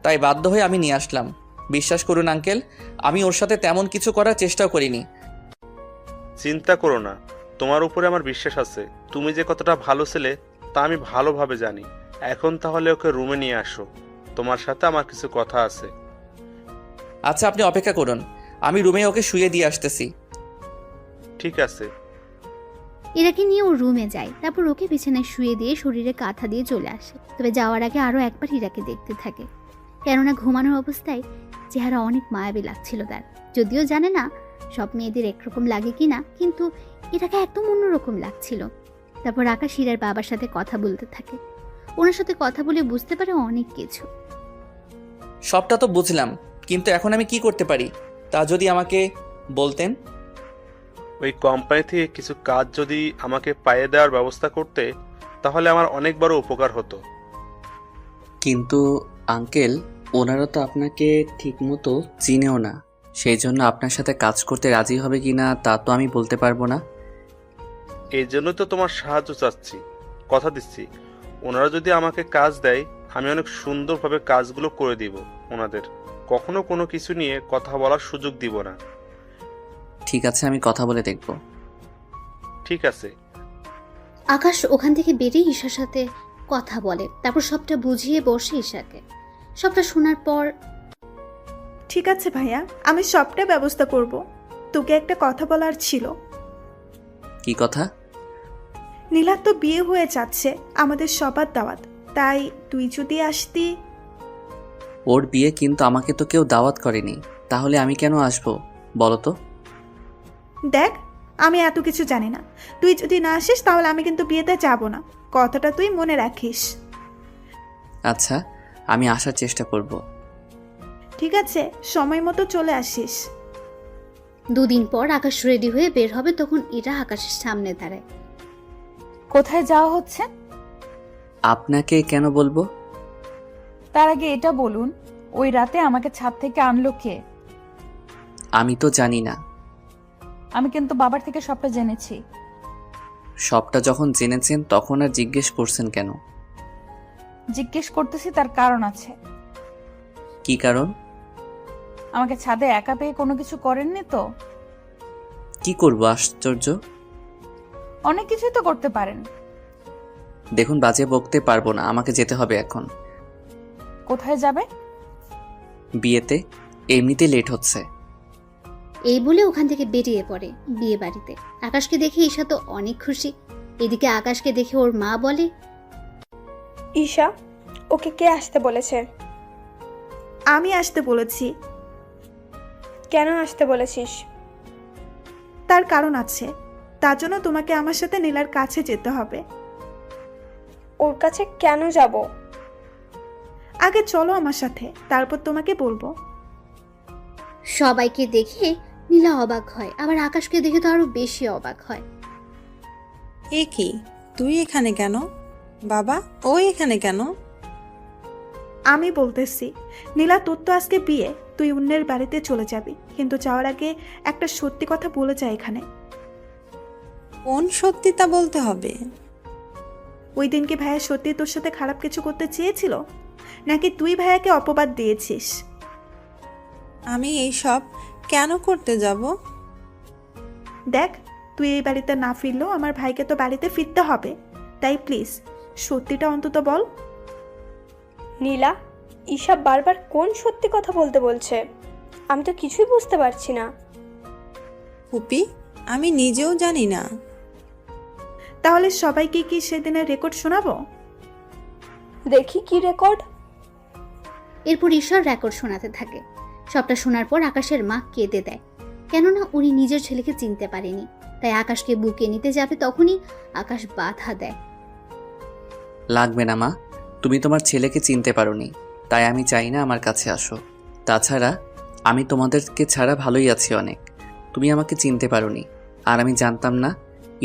তাই বাধ্য হয়ে আমি নিয়ে আসলাম। বিশ্বাস করুন আঙ্কেল, আমি ওর সাথে তেমন কিছু করার চেষ্টাও করিনি। চিন্তা করো না, তোমার উপরে আমার বিশ্বাস আছে। তুমি যে কতটা ভালো ছেলে তা আমি ভালোভাবে জানি। এখন তাহলে ওকে রুমে নিয়ে আসো, তোমার সাথে আমার কিছু কথা আছে। আচ্ছা, আপনি অপেক্ষা করুন, আমি রুমে ওকে শুয়ে দিয়ে আসতেছি। ঠিক আছে। ইরাকে নিয়ে ও রুমে যায়, তারপর ওকে বিছানায় শুয়ে দিয়ে শরীরে কাঁথা দিয়ে চলে আসে। তবে যাওয়ার আগে আরো একবার ইরাকে দেখতে থাকে, কেননা ঘুমানোর অবস্থায় চেহারা অনেক মায়াবী লাগছিল তার। যদিও জানে না সব মেয়েদের একরকম লাগে কিনা, কিন্তু ইরাকে একদম অন্যরকম লাগছিল। তারপর আকাশ ইরার বাবার সাথে কথা বলতে থাকে। ওনার সাথে কথা বলে বুঝতে পারে অনেক কিছু। সবটা তো বুঝলাম, কিন্তু এখন আমি কি করতে পারি তা যদি আমাকে বলতেন। ওই কোম্পানি থেকে কিছু কাজ যদি আমাকে পাইয়ে দেওয়ার ব্যবস্থা করতে, তাহলে আমার অনেক বড় উপকার হতো। কিন্তু আঙ্কেল, ওনারা তো আপনাকে ঠিকমতো চিনেও না, সেই জন্য আপনার সাথে কাজ করতে রাজি হবে কিনা তা তো আমি বলতে পারবো না। এই জন্যই তো তোমার সাহায্য চাচ্ছি। কথা দিচ্ছি, ওনারা যদি আমাকে কাজ দেয়, আমি অনেক সুন্দরভাবে কাজগুলো করে দিব ওনাদের। কখনো কোনো কিছু নিয়ে কথা বলার সুযোগ দিব না। ঠিক আছে, আমি কথা বলে দেখব। ঠিক আছে। আকাশ ওখান থেকে বেরিয়ে ঈশার সাথে কথা বলে, তারপর সবটা বুঝিয়ে বসে ঈশাকে। সবটা শোনার পর, ঠিক আছে ভাইয়া, আমি সবটা ব্যবস্থা করব। তোকে একটা কথা বলার ছিল। কি কথা? নীলার তো বিয়ে হয়ে যাচ্ছে, আমাদের সবার দাওয়াত, তাই তুই যদি আসতি। ওর বিয়ে, কিন্তু আমাকে তো কেউ দাওয়াত করেনি, তাহলে আমি কেন আসবো বলো তো? দেখ, আমি এত কিছু জানি না। তুই যদি না আসিস তাহলে আমি কিন্তু বিয়েতে যাব না, কথাটা তুই মনে রাখিস। আচ্ছা, আমি আসার চেষ্টা করব। ঠিক আছে, সময় মতো চলে আসিস। 2 দিন পর আকাশ রেডি হয়ে বের হবে, তখন ইরা আকাশের সামনে দাঁড়ায়। কোথায় যাওয়া হচ্ছে? আপনাকে কেন বলবো? তার আগে এটা বলুন, ওই রাতে আমাকে ছাদ থেকে আনলো কে? আমি তো জানি না। আমি কিন্তু বাবার থেকে সবটা জেনেছি। সবটা যখন জেনেছেন তখন আর জিজ্ঞেস করছেন কেন? জিজ্ঞেস করতেছি, তার কারণ আছে। কি কারণ? আমাকে ছাদে একা পেয়ে কোনো কিছু করেননি তো? কি করব, আশ্চর্য। অনেক কিছুই তো করতে পারেন। দেখুন, বাজে বকতে পারবো না, আমাকে যেতে হবে এখন। কোথায় যাবে? বিয়েতে, এমনিতে লেট হচ্ছে। এই বলে ওখান থেকে বেরিয়ে পড়ে বিয়ে বাড়িতে। আকাশকে দেখে ঈশা তো অনেক খুশি। এদিকে আকাশকে দেখে ওর মা বলে, ঈশা, ওকে কে আসতে বলেছে? আমি আসতে বলেছি। কেন আসতে বলেছিস? তার কারণ আছে, তার জন্য তোমাকে আমার সাথে নীলার কাছে যেতে হবে। ওর কাছে কেন যাব? আগে চলো আমার সাথে, তারপর তোমাকে বলবো। সবাইকে দেখে নীলা অবাক হয়, আবার আকাশকে দেখে তো আরো বেশি অবাক হয়। এ কি, তুই এখানে কেন? বাবা, ও এখানে কেন? আমি বলতেছি, নীলা তোর তো আজকে বিয়ে, তুই অন্যের বাড়িতে চলে যাবি, কিন্তু যাওয়ার আগে একটা সত্যি কথা বলে যা এখানে। কোন সত্যিটা বলতে হবে? ওই দিন কি ভাইয়া সত্যি তোর সাথে খারাপ কিছু করতে চেয়েছিল, নাকি তুই ভাইয়াকে অপবাদ দিয়েছিস? আমি এইসব কেন করতে যাব? দেখ, তুই এই বাড়িতে না ফিরলেও আমার ভাইকে তো বাড়িতে ফিরতে হবে, তাই প্লিজ সত্যিটা অন্তত বল। নীলা, ঈশা বারবার কোন সত্যি কথা বলতে বলছে? আমি তো কিছুই বুঝতে পারছি না। ফুপি, আমি নিজেও জানি না। তাহলে সবাইকে কি সেদিনের রেকর্ড শোনাবো? দেখি কি রেকর্ড। এরপর ঈশ্বর রেকর্ড শোনাতে থাকে। সবটা শোনার পর আকাশের মা কেঁদে দেয়, কেননা উনি নিজের ছেলেকে চিনতে পারেনি। তাই আকাশকে বুকে নিতে যাবে, তখনই আকাশ বাধা দেয়। লাগবে না মা, তুমি তোমার ছেলেকে চিনতে পারোনি, তাই আমি চাই না আমার কাছে আসো। তাছাড়া আমি তোমাদেরকে ছাড়া ভালোই আছি অনেক। তুমি আমাকে চিনতে পারোনি, আর আমি জানতাম না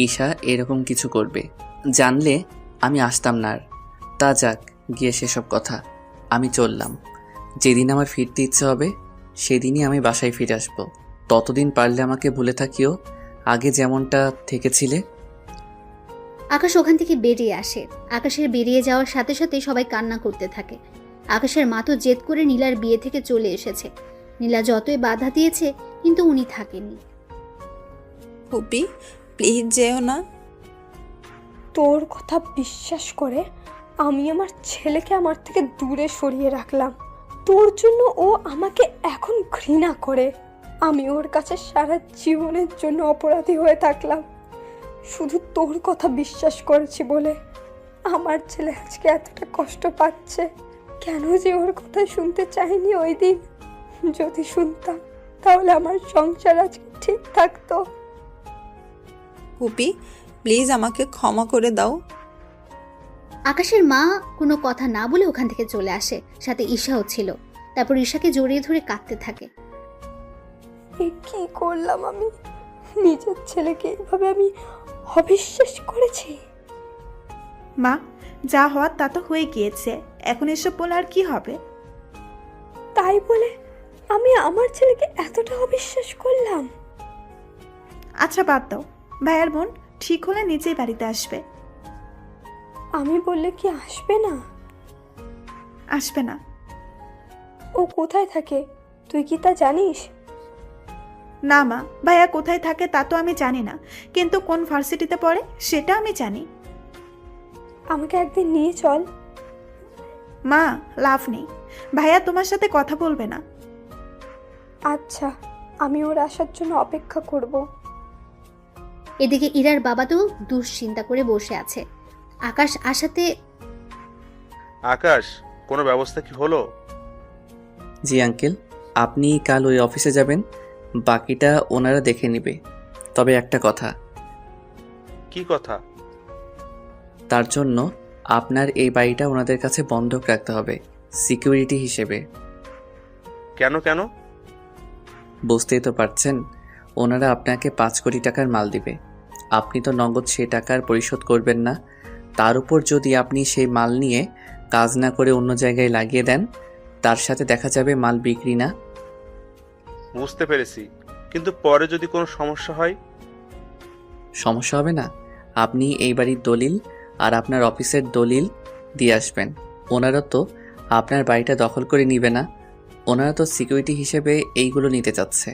ঈশা এরকম কিছু করবে। জানলে আমি আসতাম না আর। তা যাক, গিয়ে সেসব কথা। আমি চললাম। যেদিন আমার ফিরতে ইচ্ছে হবে সেদিনই আমি বাসায় ফিরে আসবো। ততদিন পারলে আমাকে ভুলে থাকিও, আগে যেমনটা থেকেছিলে। আকাশ ওখান থেকে বেরিয়ে আসে। আকাশের বেরিয়ে যাওয়ার সাথে সাথে সবাই কান্না করতে থাকে। আকাশের মা তো জেদ করে নীলার বিয়ে থেকে চলে এসেছে। নীলা যতই বাধা দিয়েছে, কিন্তু উনি থাকেনি। ফুপি, প্লিজ যেও না। তোর কথা বিশ্বাস করে আমি আমার ছেলেকে আমার থেকে দূরে সরিয়ে রাখলাম। তোর জন্য ও আমাকে এখন ঘৃণা করে। আমি ওর কাছে সারা জীবনের জন্য অপরাধী হয়ে থাকলাম, শুধু তোর কথা বিশ্বাস করেছি বলে। আমার ছেলে আজকে এতটা কষ্ট পাচ্ছে, কেন যে ওর কথা শুনতে চাইনি ওই দিন। যদি শুনতাম তাহলে আমার সংসার আজকে ঠিক থাকতো। ফুপি, প্লিজ আমাকে ক্ষমা করে দাও। আকাশের মা কোনো কথা না বলে ওখান থেকে চলে আসে, সাথে ঈশাও ছিল। তারপর ঈশাকে জড়িয়ে ধরে কাঁদতে থাকে। এ কি করলাম আমি? নিজের ছেলেকে এভাবে আমি অবিশ্বাস করেছি। মা, যা হওয়ার তা তো হয়ে গিয়েছে, এখন এসব বলে আর কি হবে? তাই বলে আমি আমার ছেলেকে এতটা অবিশ্বাস করলাম? আচ্ছা বাদ দাও, ভাইয়ার বোন ঠিক হলে নিজেই বাড়িতে আসবে। আমি বললে কি আসবে না? আসবে না। ও কোথায় থাকে তুই কি তা জানিস? না মা, ভাইয়া কোথায় থাকে তা তো আমি জানি না, কিন্তু কোন ভার্সিটিতে পড়ে সেটা আমি জানি। আমাকে একদিন নিয়ে চল। মা, লাভ নেই, ভাইয়া তোমার সাথে কথা বলবে না। আচ্ছা, আমি ওর আসার জন্য অপেক্ষা করব। এদিকে ইরার বাবা তো দুশ্চিন্তা করে বসে আছে। আকাশ আসাতে, আকাশ, কোনো ব্যবস্থা কি হলো? জি আঙ্কেল, আপনি কাল ওই অফিসে যাবেন, বাকিটা ওনারা দেখে নেবে। তবে একটা কথা। কি কথা? তার জন্য আপনার এই বাড়িটা ওনাদের কাছে বন্ধক রাখতে হবে, সিকিউরিটি হিসেবে। কেন কেন? বুঝতেই তো পারছেন, ওনারা আপনাকে 5 কোটি টাকার মাল দিবে। আপনি তো নগদ সে টাকার পরিশোধ করবেন না, তার উপর যদি আপনি সেই মাল নিয়ে কাজ না করে অন্য জায়গায় লাগিয়ে দেন, তার সাথে দেখা যাবে মাল বিক্রি না। বুঝতে পেরেছি, কিন্তু পরে যদি কোনো সমস্যা হয়? সমস্যা হবে না। আপনি এই বাড়ির দলিল আর আপনার অফিসের দলিল দিয়ে আসবেন। ওনারা তো আপনার বাড়িটা দখল করে নিবে না, ওনারা তো সিকিউরিটি হিসেবে এইগুলো নিতে চাচ্ছে।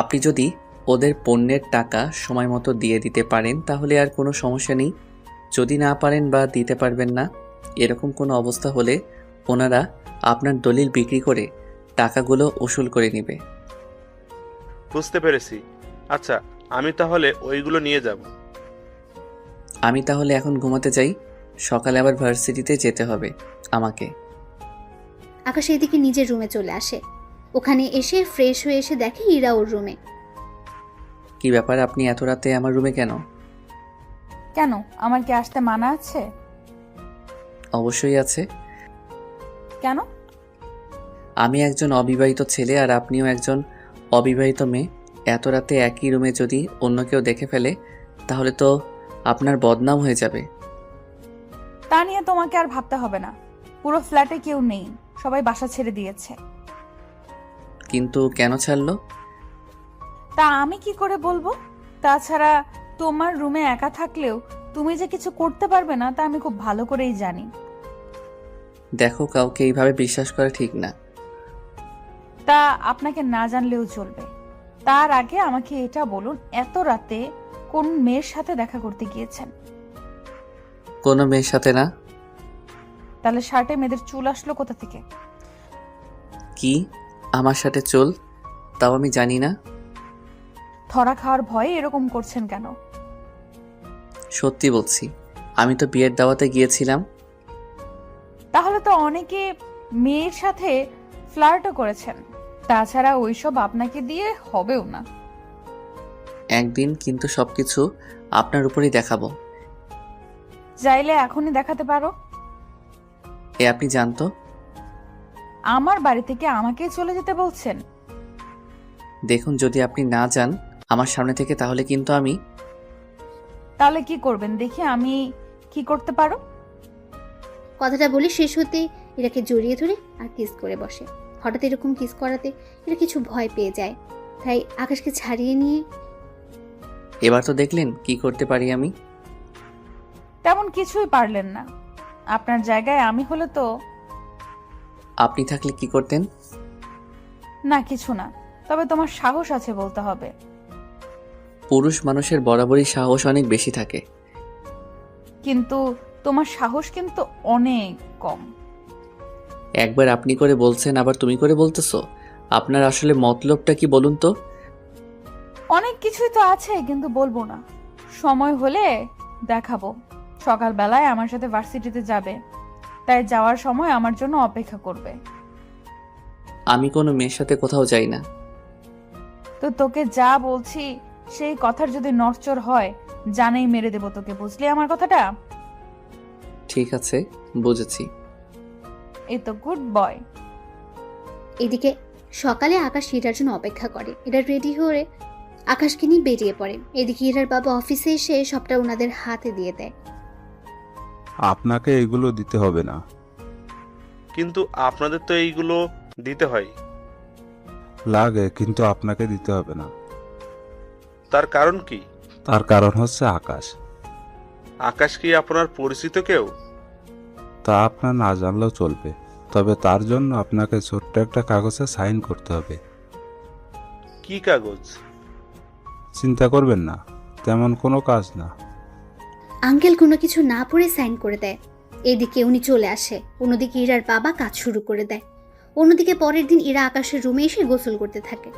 আপনি যদি ওদের পণ্যের টাকা সময় মতো দিয়ে দিতে পারেন তাহলে আর কোনো সমস্যা নেই। যদি না পারেন বা দিতে পারবেন না, এরকম কোনো অবস্থা হলে ওনারা আপনার দলিল বিক্রি করে টাকাগুলো উসুল করে নেবে। বুঝতে পেরেছি। আচ্ছা, আমি তাহলে ওইগুলো নিয়ে যাব। আমি তাহলে এখন ঘুমাতে যাই, সকালে আবার ভার্সিটিতে যেতে হবে আমাকে। আকাশ এদিকে নিজের রুমে চলে আসে। ওখানে এসে ফ্রেশ হয়ে এসে দেখে ইরা ওর রুমে। কি ব্যাপার, আপনি এত রাতে আমার রুমে কেন? কেন, আমার কি আসতে মানা আছে? অবশ্যই আছে। কেন? আমি একজন অবিবাহিত ছেলে আর আপনিও একজন অবিবাহিত মেয়ে। এত রাতে একই রুমে যদি অন্য কেউ দেখে ফেলে তাহলে তো আপনার বদনাম হয়ে যাবে। তা নিয়ে তোমাকে আর ভাবতে হবে না। পুরো ফ্ল্যাটে কেউ নেই, সবাই বাসা ছেড়ে দিয়েছে। কিন্তু কেন ছাড়লো? তা আমি কি করে বলবো? তাছাড়া তোমার রুমে একা থাকলেও তুমি যে কিছু করতে পারবে না তা আমি খুব ভালো করেই জানি। দেখো, কাউকে এইভাবে বিশ্বাস করা ঠিক না। তা আপনাকে না জানলেও চলবে। তার আগে আমাকে এটা বলুন, এত রাতে কোন মেয়ের সাথে দেখা করতে গিয়েছেন? কোনো মেয়ের সাথে না। তাহলে শার্টে মেয়েদের চুল আসলো কোথা থেকে? কি আমার সাথে চুল? তাও আমি জানি না। ধরা খাওয়ার ভয়ে এরকম করছেন কেন? সত্যি বলছি, আমি তো বিয়ের দাওয়াতে গিয়েছিলাম। তাহলে তো অনেকে মেয়ের সাথে ফ্লার্টও করেছেন। তাছাড়া ওইসব আপনাকে দিয়ে হবেও না। একদিন কিন্তু সবকিছু আপনার উপরেই দেখাবো। চাইলে এখনই দেখাতে পারো। এ আপনি জানতো? আমার বাড়ি থেকে আমাকেই চলে যেতে বলছেন? দেখুন, যদি আপনি না যান আমার সামনে থেকে, তাহলে কিন্তু আমি। তাহলে কি করবেন দেখি আমি কি করতে পারো। কথাটা বলে শেষ হতে ইরাকে জড়িয়ে ধরে আর কিস করে বসে। হঠাৎ এরকম কিস করাতে এরা কিছু ভয় পেয়ে যায়, তাই আকাশকে ছাড়িয়ে নিয়ে। এবার তো দেখলেন কি করতে পারি আমি। তেমন কিছুই পারলেন না। আপনার জায়গায় আমি হলে তো। আপনি থাকলে কি করতেন? না, কিছু না। তবে তোমার সাহস আছে বলতে হবে। পুরুষ মানুষের বরাবরই সাহস অনেক বেশি থাকে। কিন্তু তোমার সাহস কিন্তু অনেক কম। একবার আপনি করে বলছেন, আবার তুমি করে বলতেছো। আপনার আসলে মতলবটা কি বলুন তো? অনেক কিছুই তো আছে, কিন্তু বলবো না। সময় হলে দেখাবো। সকালবেলায় আমার সাথে ভার্সিটিতে যাবে, তাই যাওয়ার সময় আমার জন্য অপেক্ষা করবে। আমি কোনো মেয়ের সাথে কোথাও যাই না। তো তোকে যা বলছি সেই কথার যদি নড়চড় হয়, জানেই মেরে দেবো তোকে। বুঝলি আমার কথাটা? ঠিক আছে, বুঝেছি। এই তো গুড বয়। এদিকে সকালে আকাশ ইরার জন্য অপেক্ষা করে। এরা রেডি হয়ে আকাশকে নিয়ে বেরিয়ে পড়ে। এদিকে ইরার বাবা অফিসে এসে সবটা ওনাদের হাতে দিয়ে দেয়। আপনাকে এগুলো দিতে হবে না। কিন্তু আপনাদের তো এইগুলো দিতে হয়। লাগে, কিন্তু আপনাকে দিতে হবে না। তার কারণ কি? তার কারণ হচ্ছে আকাশ। আকাশ কি আপনার পরিচিত কেউ? তা আপনার না জানলেও চলবে, তবে তার জন্য আপনাকে ছোট্ট একটা কাগজে সাইন করতে হবে। কি কাগজ? চিন্তা করবেন না, তেমন কোনো কাজ না। আঙ্কেল কোনো কিছু না পড়ে সাইন করে দেয়। এদিকে উনি চলে আসে। অন্যদিকে ইরার বাবা কাজ শুরু করে দেয়। অন্যদিকে পরের দিন ইরা আকাশের রুমে এসে গোসল করতে থাকে।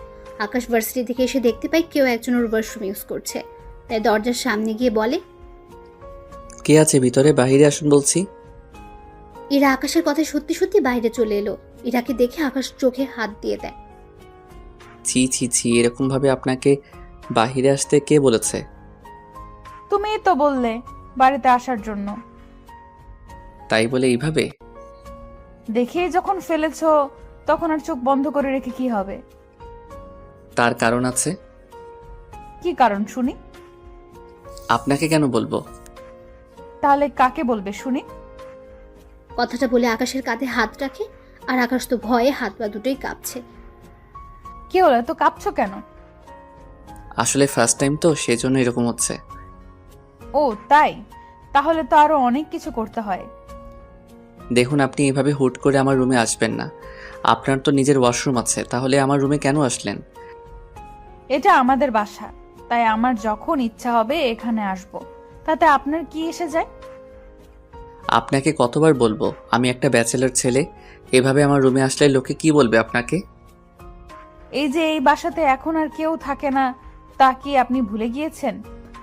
আকাশ ভার্সিটি থেকে এসে দেখতে পায় কেউ একজন ওর ওয়াশরুম ইউজ করছে, তাই দরজার সামনে গিয়ে বলে, কে আছে ভিতরে? বাইরে আসুন বলছি। ইরা আকাশের কথা সত্যি সত্যি বাইরে চলে এলো। ইরাকে দেখে আকাশ চোখে হাত দিয়ে দেয়। ছি ছি ছি, এরকম ভাবে আপনাকে বাহিরে আসতে কে বলেছে? তুমিই তো বললে বাড়িতে আসার জন্য। তাই বলে এইভাবে? দেখেই যখন ফেলেছো তখন আর চোখ বন্ধ করে রেখে কি হবে? তার কারণ আছে। কি কারণ শুনি? আপনাকে কেন বলবো? তাহলে কাকে বলবে শুনি? কথাটা বলে আকাশের কাঁধে হাত রাখে, আর আকাশ তো ভয়ে হাত পা দুটোই কাঁপছে। কি হলো, তো কাঁপছো কেন? আসলে ফার্স্ট টাইম তো, সেজন্য এরকম হচ্ছে। ও তাই? তাহলে তো আরো অনেক কিছু করতে হয়। দেখুন, আপনি এভাবে হুট করে আমার রুমে আসবেন না। আপনার তো নিজের ওয়াশরুম আছে, তাহলে আমার রুমে কেন আসলেন? এটা আমাদের বাসা, তাই আমার যখন ইচ্ছা হবে এখানে আসব। তাতে আপনার কি এসে যায়? আপনাকে কতবার বলবো আমি একটা ব্যাচেলর ছেলে? এভাবে আমার রুমে আসলে লোকে কি বলবে আপনাকে? এই যে এই বাসাতে এখন আর কেউ থাকে না, তা কি আপনি ভুলে গিয়েছেন?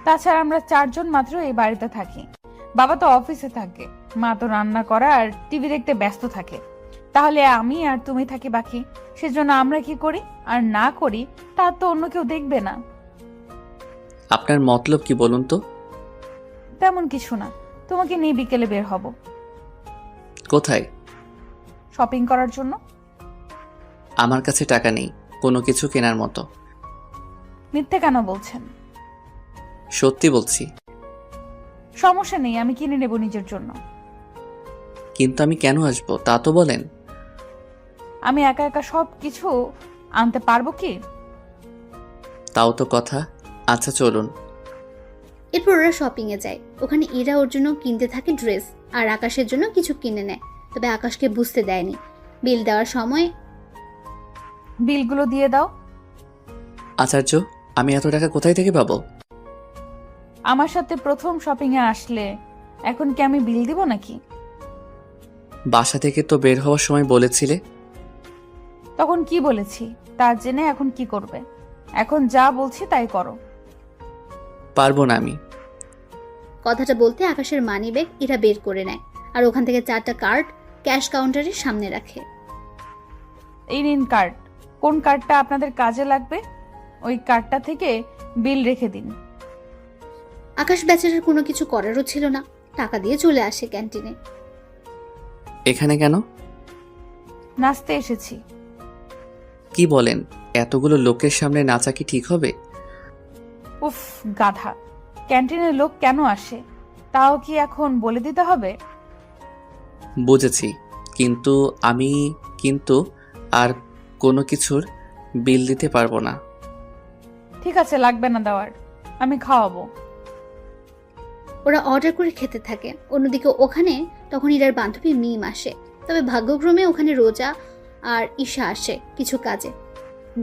তাছাড়া আমরা 4 জন মাত্র এই বাড়িতে থাকি। বাবা তো অফিসে থাকে, মা তো রান্না করা আর টিভি দেখতে ব্যস্ত থাকে। তাহলে আমি আর তুমি থাকি বাকি। সেজন্য আমরা কি করি আর না করি তা তো অন্য কেউ দেখবে না। আপনার মতলব কি বলুন তো? তেমন কিছু না, তোমাকে নিয়ে বিকেলে বের হব। কোথায়? শপিং করার জন্য। আমার কাছে টাকা নেই কোনো কিছু কেনার মতো। মিথ্যে কেন বলছেন? সত্যি বলছি। সমস্যা নেই, আমি কিনে নেব নিজের জন্য। কিন্তু আমি কেন আসবো তা তো বলেন। আমি একা একা সব কিছু আনতে পারবো কি? তাও তো কথা। আচ্ছা চলুন। এরপর ওরা শপিংয়ে যায়। ওখানে ইরা ওর জন্য কিনতে থাকে ড্রেস, আর আকাশের জন্য কিছু কিনে নেয়। তবে আকাশকে বুঝতে দেয়নি। বিল দেওয়ার সময় বিলগুলো দিয়ে দাও। আচার্য, আমি এত টাকা কোথায় থেকে পাবো? আমার সাথে প্রথম শপিংয়ে আসলে এখন কি আমি বিল দিব নাকি? বাসা থেকে তো বের হওয়ার সময় বলেছিলে। তখন কি বলেছি তা জেনে এখন কি করবে? এখন যা বলছি তাই করো। পারবো না আমি। কথাটা বলতে আকাশের মানিব্যাগ ইরা বের করে নেয়, আর ওখান থেকে 4টা কার্ড ক্যাশ কাউন্টারের সামনে রাখে। এই নিন কার্ড। কোন কার্ডটা আপনাদের কাজে লাগবে ওই কার্ডটা থেকে বিল রেখে দিন। আকাশ বেচারার কোনো কিছু করারও ছিল না, টাকা দিয়ে চলে আসে ক্যান্টিনে। এখানে কেন? নাচতে এসেছি। কি বলেন? এতগুলো লোকের সামনে নাচা কি ঠিক হবে? উফ গাধা, ক্যান্টিনের লোক কেন আসে তাও কি এখন বলে দিতে হবে? বুঝেছি, কিন্তু আমি আর কোনো কিছুর বিল দিতে পারবো না। ঠিক আছে, লাগবে না দেওয়ার, আমি খাওয়াবো। ওরা অর্ডার করে খেতে থাকে। অন্যদিকে ওখানে তখন ইরার বান্ধবী মিম আসে। তবে ভাগ্যক্রমে ওখানে রোজা আর ঈশা আসে কিছু কাজে।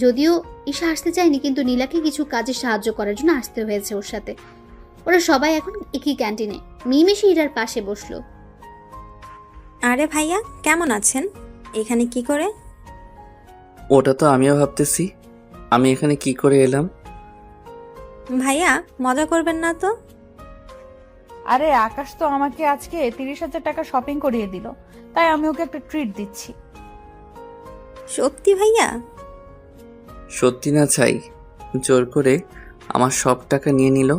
যদিও ঈশা আসতে চায়নি, কিন্তু নীলাকে কিছু কাজে সাহায্য করার জন্য আসতে হয়েছে ওর সাথে। ওরা সবাই এখন একই ক্যান্টিনে। মিম এসে ইরার পাশে বসলো। আরে ভাইয়া, কেমন আছেন? এখানে কি করে? ওটা তো আমিও ভাবতেছি, আমি এখানে কি করে এলাম। ভাইয়া, মজা করবেন না তো? আরে আকাশ তো আমাকে আজকে 30,000 টাকা শপিং করিয়ে দিল, তাই আমি ওকে একটা ট্রিট দিচ্ছি। সত্যি ভাইয়া? সত্যি না চাই, জোর করে আমার সব টাকা নিয়ে নিল।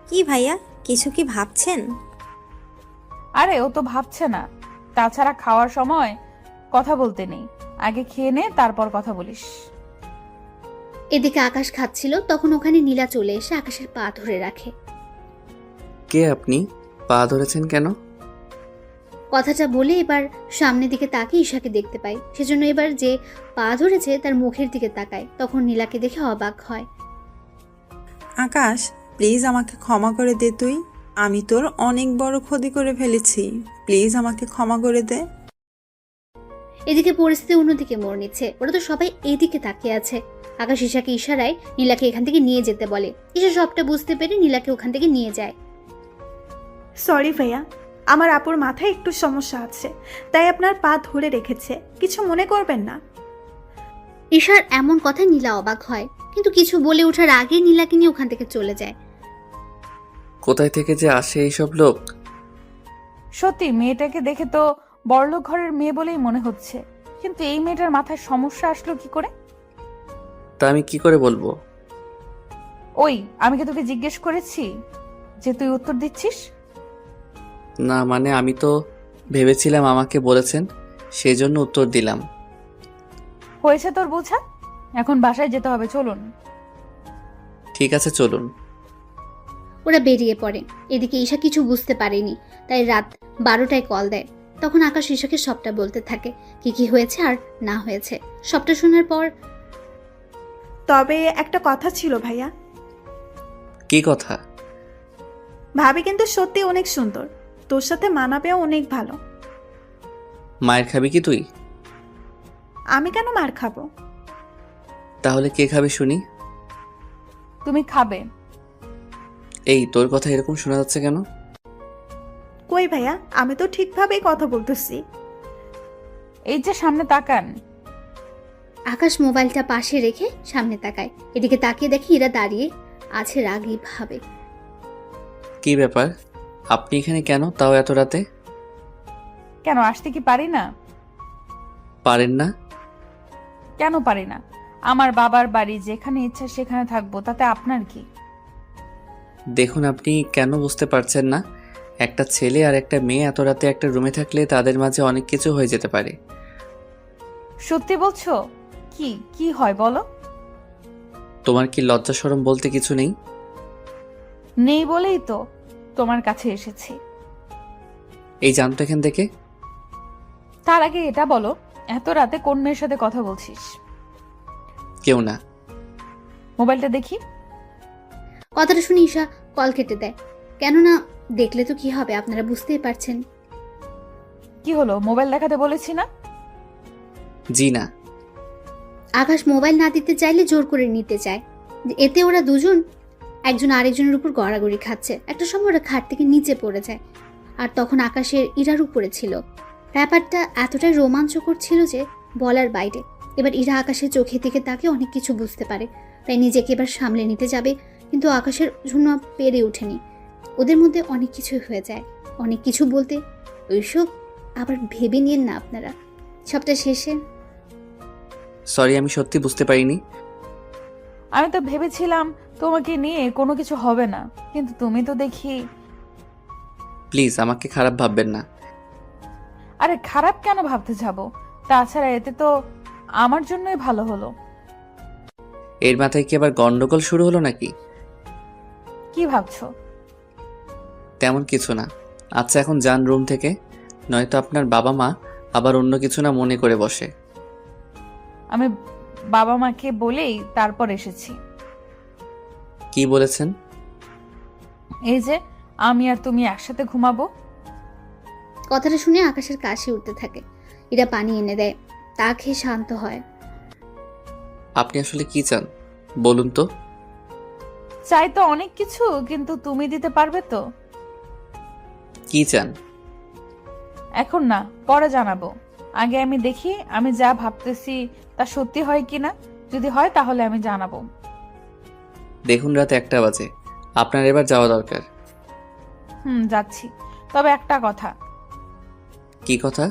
কি ভাইয়া, কিছু কি ভাবছেন? আরে ও তো ভাবছে না। তাছাড়া খাওয়ার সময় কথা বলতে নেই, আগে খেয়ে নে তারপর কথা বলিস। এদিকে আকাশ খাচ্ছিল, তখন ওখানে নীলা চলে এসে আকাশের পা ধরে রাখে। কে আপনি? পা ধরেছেন কেন? কথাটা বলে এবার সামনের দিকে তাকিয়ে ঈশাকে দেখতে পায়। সেজন্য এবার যে পা ধরেছে তার মুখের দিকে তাকায়। তখন নীলাকে দেখে অবাক হয়। আকাশ, প্লিজ আমাকে ক্ষমা করে দে তুই। আমি তোর অনেক বড় ক্ষতি করে ফেলেছি, প্লিজ আমাকে ক্ষমা করে দে। এদিকে পরিস্থিতি অন্যদিকে মোড় নিচ্ছে। ওরা তো সবাই এদিকে তাকিয়ে আছে। আকাশ ঈশাকে ইশারায় নীলাকে এখান থেকে নিয়ে যেতে বলে। ঈশা সবটা বুঝতে পেরে নীলাকে ওখান থেকে নিয়ে যায়। সরি ভাইয়া, আমার আপুর মাথায় একটু সমস্যা আছে, তাই আপনার পা ধরে রেখেছে, কিছু মনে করবেন না। ঈশার এমন কথায় নীলা অবাক হয়, কিন্তু কিছু বলে ওঠার আগে নীলাকে নিয়ে ওখান থেকে চলে যায়। কোথায় থেকে যে আসে এইসব লোক? সত্যি মেয়েটাকে দেখে তো বড়লোক ঘরের মেয়ে বলেই মনে হচ্ছে, কিন্তু এই মেয়েটার মাথায় সমস্যা আসলো কি করে? তা আমি কি করে বলবো? ওই আমি কি তোকে জিজ্ঞেস করেছি যে তুই উত্তর দিচ্ছিস? না মানে আমি তো ভেবেছিলাম আমাকে বলেছেন, সেজন্য উত্তর দিলাম। হয়েছে তোর বোঝা, এখন বাসায় যেতে হবে, চলুন। ঠিক আছে চলুন। ওরা বেরিয়ে পড়ে। এদিকে ঈশা কিছু বুঝতে পারেনি, তাই রাত 12টায় কল দেয়। তখন আকাশ ঈশাকে সবটা বলতে থাকে, কি কি হয়েছে আর না হয়েছে। সবটা শোনার পর, তবে একটা কথা ছিল ভাইয়া। কি কথা? ভাবি কিন্তু সত্যি অনেক সুন্দর, তোর সাথে মানাবেও অনেক ভালো। মায়ের খাবি কি তুই? আমি কেন মার খাবো? তাহলে কে খাবে শুনি? তুমি খাবে। এই তোর কথা এরকম শোনা যাচ্ছে কেন? কই ভাইয়া, আমি তো ঠিকভাবেই কথা বলতেছি। এই যে সামনে তাকান। আকাশ মোবাইলটা পাশে রেখে সামনে তাকায়। এদিকে তাকিয়ে দেখে ইরা দাঁড়িয়ে আছে রাগী ভাবে। কি ব্যাপার, আপনি এখানে কেন, তাও এত রাতে? কেন আসতে কি পারি না? পারেন না? কেন পারি না? আমার বাবার বাড়ি, যেখানে ইচ্ছা সেখানে থাকবো, তাতে আপনার কি? দেখুন, আপনি কেন বুঝতে পারছেন না? একটা ছেলে আর একটা মেয়ে এত রাতে একটা রুমে থাকলে তাদের মাঝে অনেক কিছু হয়ে যেতে পারে। সত্যি বলছো? কি কি হয় বলো? তোমার কি লজ্জা শরম বলতে কিছু নেই? নেই বলেই তো তোমার কাছে এসেছি। এই জানতো এখান থেকে? তার আগে এটা বলো, এত রাতে কোন মেয়ের সাথে কথা বলছিস? কেউ না। মোবাইলটা দেখি। কথাটা শুনে ঈশা কল কেটে দেয়। কেননা দেখলে তো কি হবে, আপনারা বুঝতেই পারছেন। কি হলো, মোবাইল দেখাতে বলেছি না? জি না। আকাশ মোবাইল না দিতে চাইলে জোর করে নিতে চায়। এতে ওরা দুজন একজন আরেকজনের উপর গড়াগড়ি খাচ্ছে। একটা সময় ওরা খাট থেকে নিচে পড়ে যায়। আর তখন আকাশের ইরার উপরে ছিল। ব্যাপারটা এতটাই রোমাঞ্চকর ছিল যে বলার বাইরে। এবার ইরা আকাশের চোখের দিকে তাকে অনেক কিছু বুঝতে পারে, তাই নিজেকে এবার সামলে নিতে যাবে, কিন্তু আকাশের জন্য পেরে ওঠেনি। ওদের মধ্যে অনেক কিছু হয়ে যায়। অনেক কিছু বলতে ওইসব আবার ভেবে নিন না আপনারা। সবটা শেষে সরি, আমি সত্যি বুঝতে পারিনি। আমি তো ভেবেছিলাম তোমাকে নিয়ে কোনো কিছু হবে না, কিন্তু তুমি তো দেখি। প্লিজ আমাকে খারাপ ভাববেন না। আরে খারাপ কেন ভাবতে যাব? তাছাড়া এতে তো আমার জন্যই ভালো হলো। এর মাথায় কি আবার গন্ডগোল শুরু হলো নাকি? কি ভাবছো? তেমন কিছু না। আচ্ছা এখন যান রুম থেকে, নয়তো আপনার বাবা মা আবার অন্য কিছু না মনে করে বসে। আমি বাবা মাকে বলেই তারপর এসেছি। কি বলেছেন? এই যে আমি আর তুমি একসাথে ঘুমাবো। কথাটা শুনে আকাশের কাশি উঠতে থাকে। এরা পানি এনে দেয়, তা খেয়ে শান্ত হয়। আপনি আসলে কি চান বলুন তো? চাই তো অনেক কিছু, কিন্তু তুমি দিতে পারবে তো? কি চান? এখন না, পরে জানাবো। আগে আমি দেখি আমি যা ভাবতেছি তা সত্যি হয় কিনা। যদি হয় তাহলে আমি জানাবো। দেখুন রাত 1টা বাজে, আপনার এবার যাওয়া দরকার। যাচ্ছি। তবে একটা কথা। কি কথা?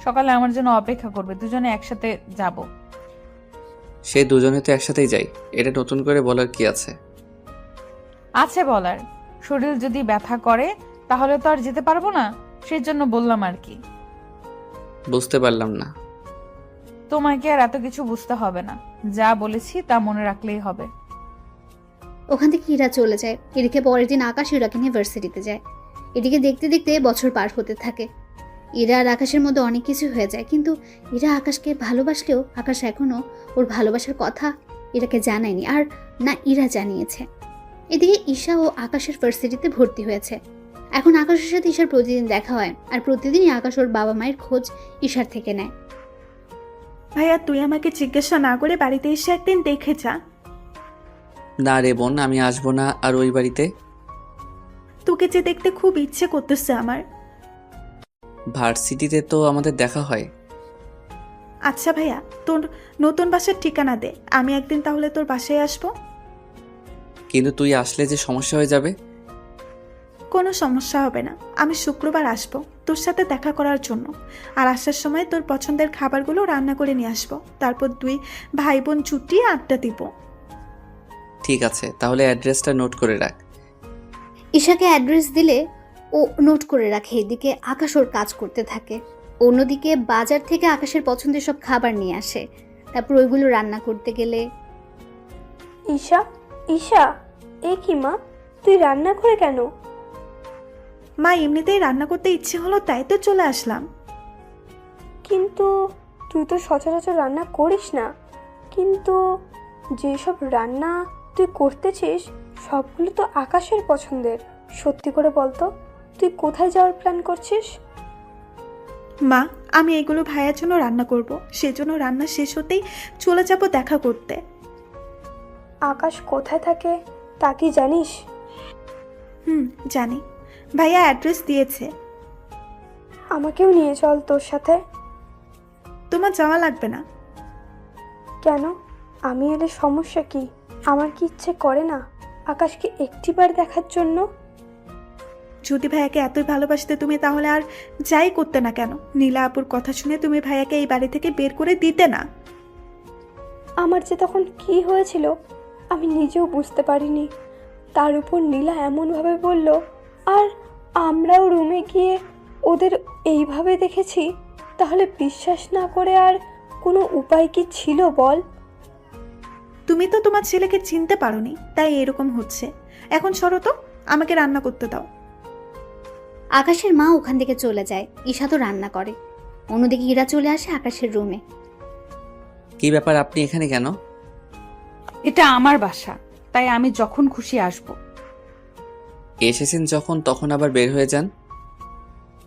সকালে আমার জন্য অপেক্ষা করবে, দুজনে একসাথে যাব। সে দুজনে তো একসাথেই যাই, এটা নতুন করে বলার কি আছে? আছে বলার। শরীর যদি ব্যথা করে তাহলে তো আর যেতে পারবো না, সেই জন্য বললাম আর কি। বুঝতে পারলাম না। তোমাকে আর এত কিছু বুঝতে হবে না, যা বলেছি তা মনে রাখলেই হবে। ওখান থেকে ইরা চলে যায়। এদিকে পরের দিন আকাশ ইরাকে নিয়ে ভার্সিটিতে যায়। এদিকে দেখতে দেখতে বছর পার হতে থাকে। ইরা আর আকাশের মধ্যে অনেক কিছু হয়ে যায়, কিন্তু ইরা আকাশকে ভালোবাসলেও আকাশ এখনো ওর ভালোবাসার কথা ইরাকে জানায়নি, আর না ইরা জানিয়েছে। এদিকে ঈশা ও আকাশের ভার্সিটিতে ভর্তি হয়েছে। এখন আকাশের সাথে ঈশার প্রতিদিন দেখা হয়, আর প্রতিদিনই আকাশ ওর বাবা মায়ের খোঁজ ঈশার থেকে নেয়। ভাইয়া তুই আমাকে জিজ্ঞাসা না করে বাড়িতে এসে একদিন দেখে যা। না রে বোন, আমি আসবো না আর ওই বাড়িতে। তোকে যে দেখতে খুব ইচ্ছে করতেছে আমার। ভার্সিটিতে তো আমাদের দেখা হয়। আচ্ছা ভাইয়া, তোর নতুন বাসার ঠিকানা দে, আমি একদিন তাহলে তোর বাসায় আসবো। কিন্তু তুই আসলে যে সমস্যা হয়ে যাবে। কোনো সমস্যা হবে না, আমি শুক্রবার আসবো তোর সাথে দেখা করার জন্য। আর আসার সময় তোর পছন্দের খাবারগুলো রান্না করে নিয়ে আসবো, তারপর দুই ভাই বোন চুটিয়ে আড্ডা দিব। ঠিক আছে, তাহলে অ্যাড্রেসটা নোট করে রাখ। ঈশাকে অ্যাড্রেস দিলে ও নোট করে রাখে। এদিকে আকাশ ওর কাজ করতে থাকে। অন্যদিকে বাজার থেকে আকাশের পছন্দের সব খাবার নিয়ে আসে, তারপর ওইগুলো রান্না করতে গেলে ঈশা, ঈশা, এ কি মা, তুই রান্না করে কেন? মা এমনিতেই রান্না করতে ইচ্ছে হলো তাই তো চলে আসলাম। কিন্তু তুই তো সচরাচর রান্না করিস না। কিন্তু যেসব রান্না তুই করতেছিস সবগুলো তো আকাশের পছন্দের। সত্যি করে বলতো, তুই কোথায় যাওয়ার প্ল্যান করছিস? মা আমি এগুলো ভাইয়ার জন্য রান্না করব, সেজন্য রান্না শেষ হতেই চলে যাব দেখা করতে। আকাশ কোথায় থাকে তা কি জানিস? জানি, ভাইয়া অ্যাড্রেস দিয়েছে। আমাকেও নিয়ে চল তোর সাথে। তোমার যাওয়া লাগবে না। কেন? আমি এলে সমস্যা কি? আমার কি ইচ্ছে করে না আকাশকে একটিবার দেখার জন্য? যদি ভাইয়াকে এতই ভালোবাসতে তুমি, তাহলে আর যাই করতে না কেন? নীলা আপুর কথা শুনে তুমি ভাইয়াকে এই বাড়ি থেকে বের করে দিতে না। আমার যে তখন কি হয়েছিল আমি নিজেও বুঝতে পারিনি। তার উপর নীলা এমনভাবে বলল, আর আমরাও রুমে গিয়ে ওদের এইভাবে দেখেছি। তাহলে বিশ্বাস না করে আর কোনো উপায় কি ছিল বল? তুমি তো তোমার ছেলেকে চিনতে পারোনি, তাই এরকম হচ্ছে। এখন সরো তো, আমাকে রান্না করতে দাও। আকাশের মা ওখান থেকে চলে যায়। ঈশা তো রান্না করে। অন্যদিকে ইরা চলে আসে আকাশের রুমে। কি ব্যাপার, আপনি এখানে কেন? এটা আমার বাসা, তাই আমি যখন খুশি আসব। এসেছেন যখন, তখন আবার বের হয়ে যান।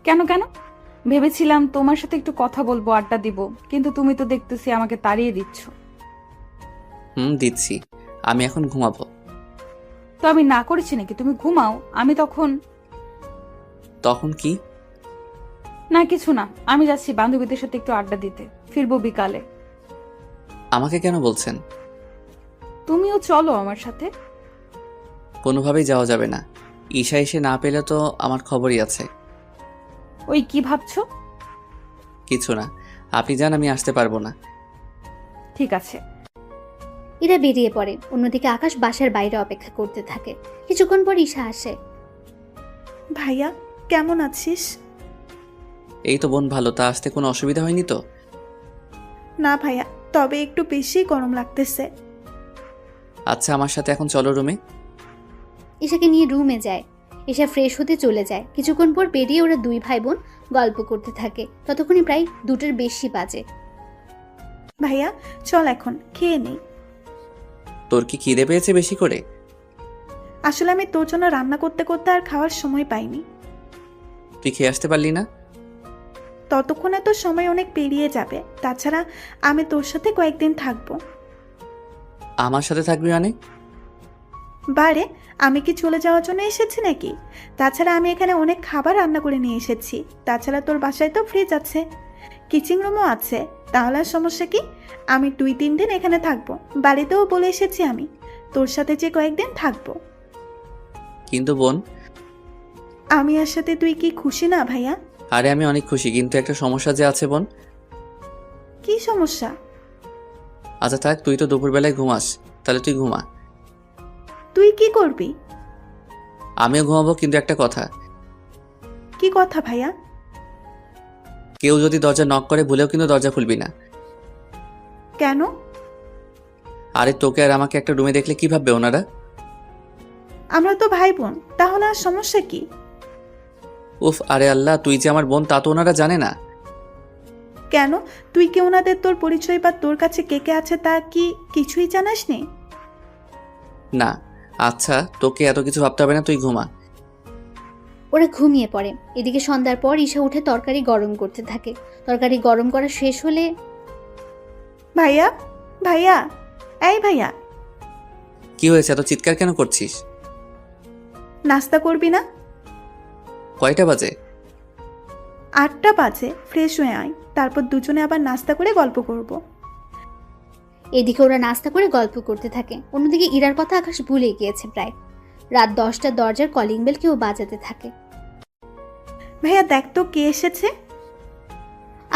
কেন কেন? ভেবেছিলাম তোমার সাথে একটু কথা বলবো, আড্ডা দিব, কিন্তু তুমি তো দেখতেছি আমাকে তাড়িয়ে দিচ্ছ। দিচ্ছি। আমি এখন ঘুমাবো। তো আমি না করেছি নাকি? তুমি ঘুমাও, আমি তখন কি? না কিছু না, আমি যাচ্ছি বান্ধবীদের সাথে একটু আড্ডা দিতে, ফিরবো বিকালে। আমাকে কেন বলছেন? তুমিও চলো আমার সাথে। কোনোভাবেই যাওয়া যাবে না। ঈশা এসে না পেলে তো আমার খবরই আছে। ওই কি ভাবছো? কিছু না, আপনি যান, আমি আসতে পারবো না। ঠিক আছে। ইরা বেরিয়ে পড়ে। অন্যদিকে আকাশ বাসার বাইরে অপেক্ষা করতে থাকে। কিছুক্ষণ পর ঈশা আসে। ভাইয়া কেমন আছিস? এই তো বোন, ভালো। তা আসতে কোনো অসুবিধা হয়নি তো? না ভাইয়া, তবে একটু বেশি গরম লাগতেছে। আচ্ছা, আমার সাথে এখন চলো রুমে। ঈশাকে নিয়ে রুমে যায়। ঈশা ফ্রেশ হতে চলে যায়। কিছুক্ষণ পর বেরিয়ে ওরা দুই ভাই বোন গল্প করতে থাকে। ততক্ষণে প্রায় 2টার বেশি বাজে। ভাইয়া চল এখন খেয়ে নেই। তোর কি খিদে পেয়েছে বেশি করে? আসলে আমি তোর জন্য রান্না করতে করতে আর খাওয়ার সময় পাইনি। তুই খেয়ে আসতে পারলি না? ততক্ষণে তো সময় অনেক পেরিয়ে যাবে। তাছাড়া আমি তোর সাথে কয়েকদিন থাকবো। আমার সাথে থাকবি মানে? বারে, আমি কি চলে যাওয়ার জন্য এসেছি নাকি? তাছাড়া আমি এখানে অনেক খাবার রান্না করে নিয়ে এসেছি। তাছাড়া তোর বাসায় তো ফ্রিজ আছে, কিচেন রুমও আছে। তাহলে আর সমস্যা কি? আমি 2-3 দিন এখানে থাকবো। বাড়িতেও বলে এসেছি আমি তোর সাথে যে কয়েকদিন থাকবো। কিন্তু বোন। আমি আর সাথে তুই কি খুশি না ভাইয়া? আরে আমি অনেক খুশি, কিন্তু একটা সমস্যা যে আছে বোন। কি সমস্যা? আচ্ছা থাক, তুই তো দুপুরবেলায় ঘুমাস, তাহলে তুই ঘুমা। তুই কি করবি? আমিও ঘুমাবো, কিন্তু একটা কথা। কি কথা ভাইয়া? কেউ যদি দরজা নক করে ভুলেও কিন্তু দরজা খুলবি না। কেন? আরে তোকে আর আমাকে একটা রুমে দেখলে কি ভাববে ওনারা? আমরা তো ভাই বোন, তাহলে আর সমস্যা কি? উফ, আরে আল্লাহ, তুই যে আমার বোন তা তো ওনারা জানে না। কেন? তুই কি ওনাদের তোর পরিচয় বা তোর কাছে কে কে আছে তা কি কিছুই জানাস নি? না। আচ্ছা, তোকে এত কিছু ভাবতে হবে না, তুই ঘুমা। ওরা ঘুমিয়ে পড়ে। এদিকে সন্ধ্যার পর ঈশা উঠে তরকারি গরম করতে থাকে। তরকারি গরম করা শেষ হলে, ভাইয়া ভাইয়া, এই ভাইয়া, কি হয়েছে, এত চিৎকার কেন করছিস? নাস্তা করবি না? কয়টা বাজে? 8টা বাজে। ফ্রেশ হয়ে আয়, তারপর দুজনে আবার নাস্তা করে গল্প করব। এদিকে ওরা নাস্তা করে গল্প করতে থাকে। অন্যদিকে ইরার কথা আকাশ ভুলে গিয়েছে প্রায়। রাত 10টার দরজার কলিং বেল কেউ বাজাতে থাকে। ভাইয়া দেখ তো কে এসেছে।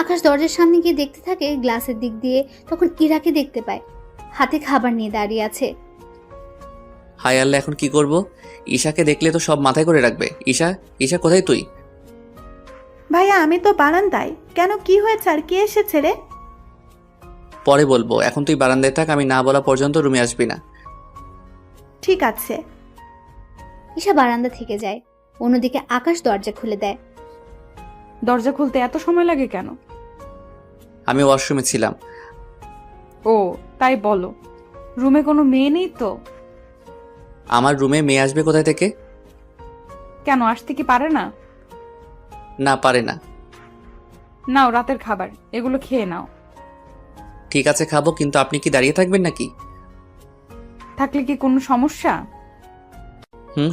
আকাশ দরজার সামনে গিয়ে দেখতে থাকে গ্লাসের দিক দিয়ে। তখন ইরাকে দেখতে পায়, হাতে খাবার নিয়ে দাঁড়িয়ে আছে। হায় আল্লাহ, এখন কি করব? ঈশাকে দেখলে তো সব মাথায় করে রাখবে। ঈশা, ঈশা কোথায় তুই? ভাইয়া আমি তো বারান্দায়। কেন, কি হয়েছে আর কে এসেছে রে? পরে বলবো, এখন তুই বারান্দায় থাক, আমি না বলা পর্যন্ত রুমে আসবি না। ঠিক আছে। ঈশা বারান্দা থেকে যায়। অন্যদিকে আকাশ দরজা খুলে দেয়। দরজা খুলতে এত সময় লাগে কেন? আমি ওয়াশরুমে ছিলাম। ও তাই বলো। রুমে কোনো মেয়ে নেই তো? আমার রুমে মেয়ে আসবে কোথায় থেকে? কেন, আসতে কি পারে না? না, পারে না। নাও রাতের খাবার, এগুলো খেয়ে নাও। ঠিক আছে, খাবো, কিন্তু আপনি কি দাঁড়িয়ে থাকবেন নাকি? থাকলে কি কোনো সমস্যা?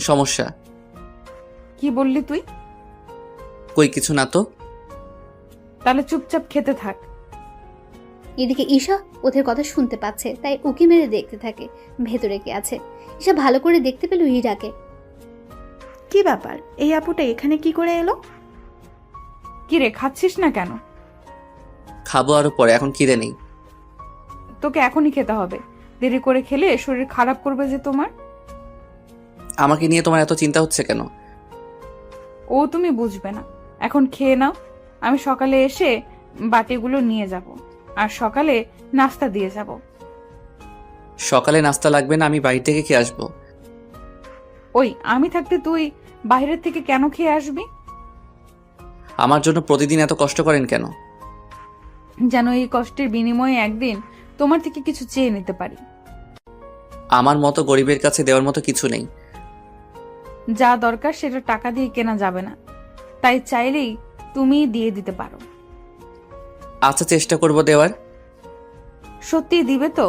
সমস্যা। কি বললি তুই? কই কিছু না তো। তাহলে চুপচাপ খেতে থাক। এদিকে ঈশা ওদের কথা শুনতে পাচ্ছে, তাই উকি মেরে দেখতে থাকে ভেতরে কে আছে। ঈশা ভালো করে দেখতে পেল ইরাকে। কি ব্যাপার, এই আপুটা এখানে কি করে এলো? কি রে, খাচ্ছিস না কেন? খাবো আরো পরে, এখন খিদে নেই। তোকে এখনই খেতে হবে, দেরি করে খেলে শরীর খারাপ করবে যে তোমার। আমাকে নিয়ে তোমার এত চিন্তা হচ্ছে কেন? ও তুমি বুঝবে না, এখন খেয়ে নাও। আমি সকালে এসে বাটিগুলো নিয়ে যাব, আর সকালে নাস্তা দিয়ে যাব। সকালে নাস্তা লাগবে না, আমি বাড়ি থেকে খেয়ে আসবো। ওই আমি থাকতে তুই বাইরের থেকে কেন খেয়ে আসবি? আমার জন্য প্রতিদিন এত কষ্ট করেন কেন? যেন এই কষ্টের বিনিময়ে একদিন তোমার থেকে কিছু চেয়ে নিতে পারি। আমার মতো গরিবের কাছে দেওয়ার মতো কিছু নেই। যা দরকার সেটা টাকা দিয়ে কেনা যাবে না, তাই চাইলেই তুমি দিয়ে দিতে পারো। আচ্ছা, চেষ্টা করব দেওয়ার। সত্যি দিবে তো?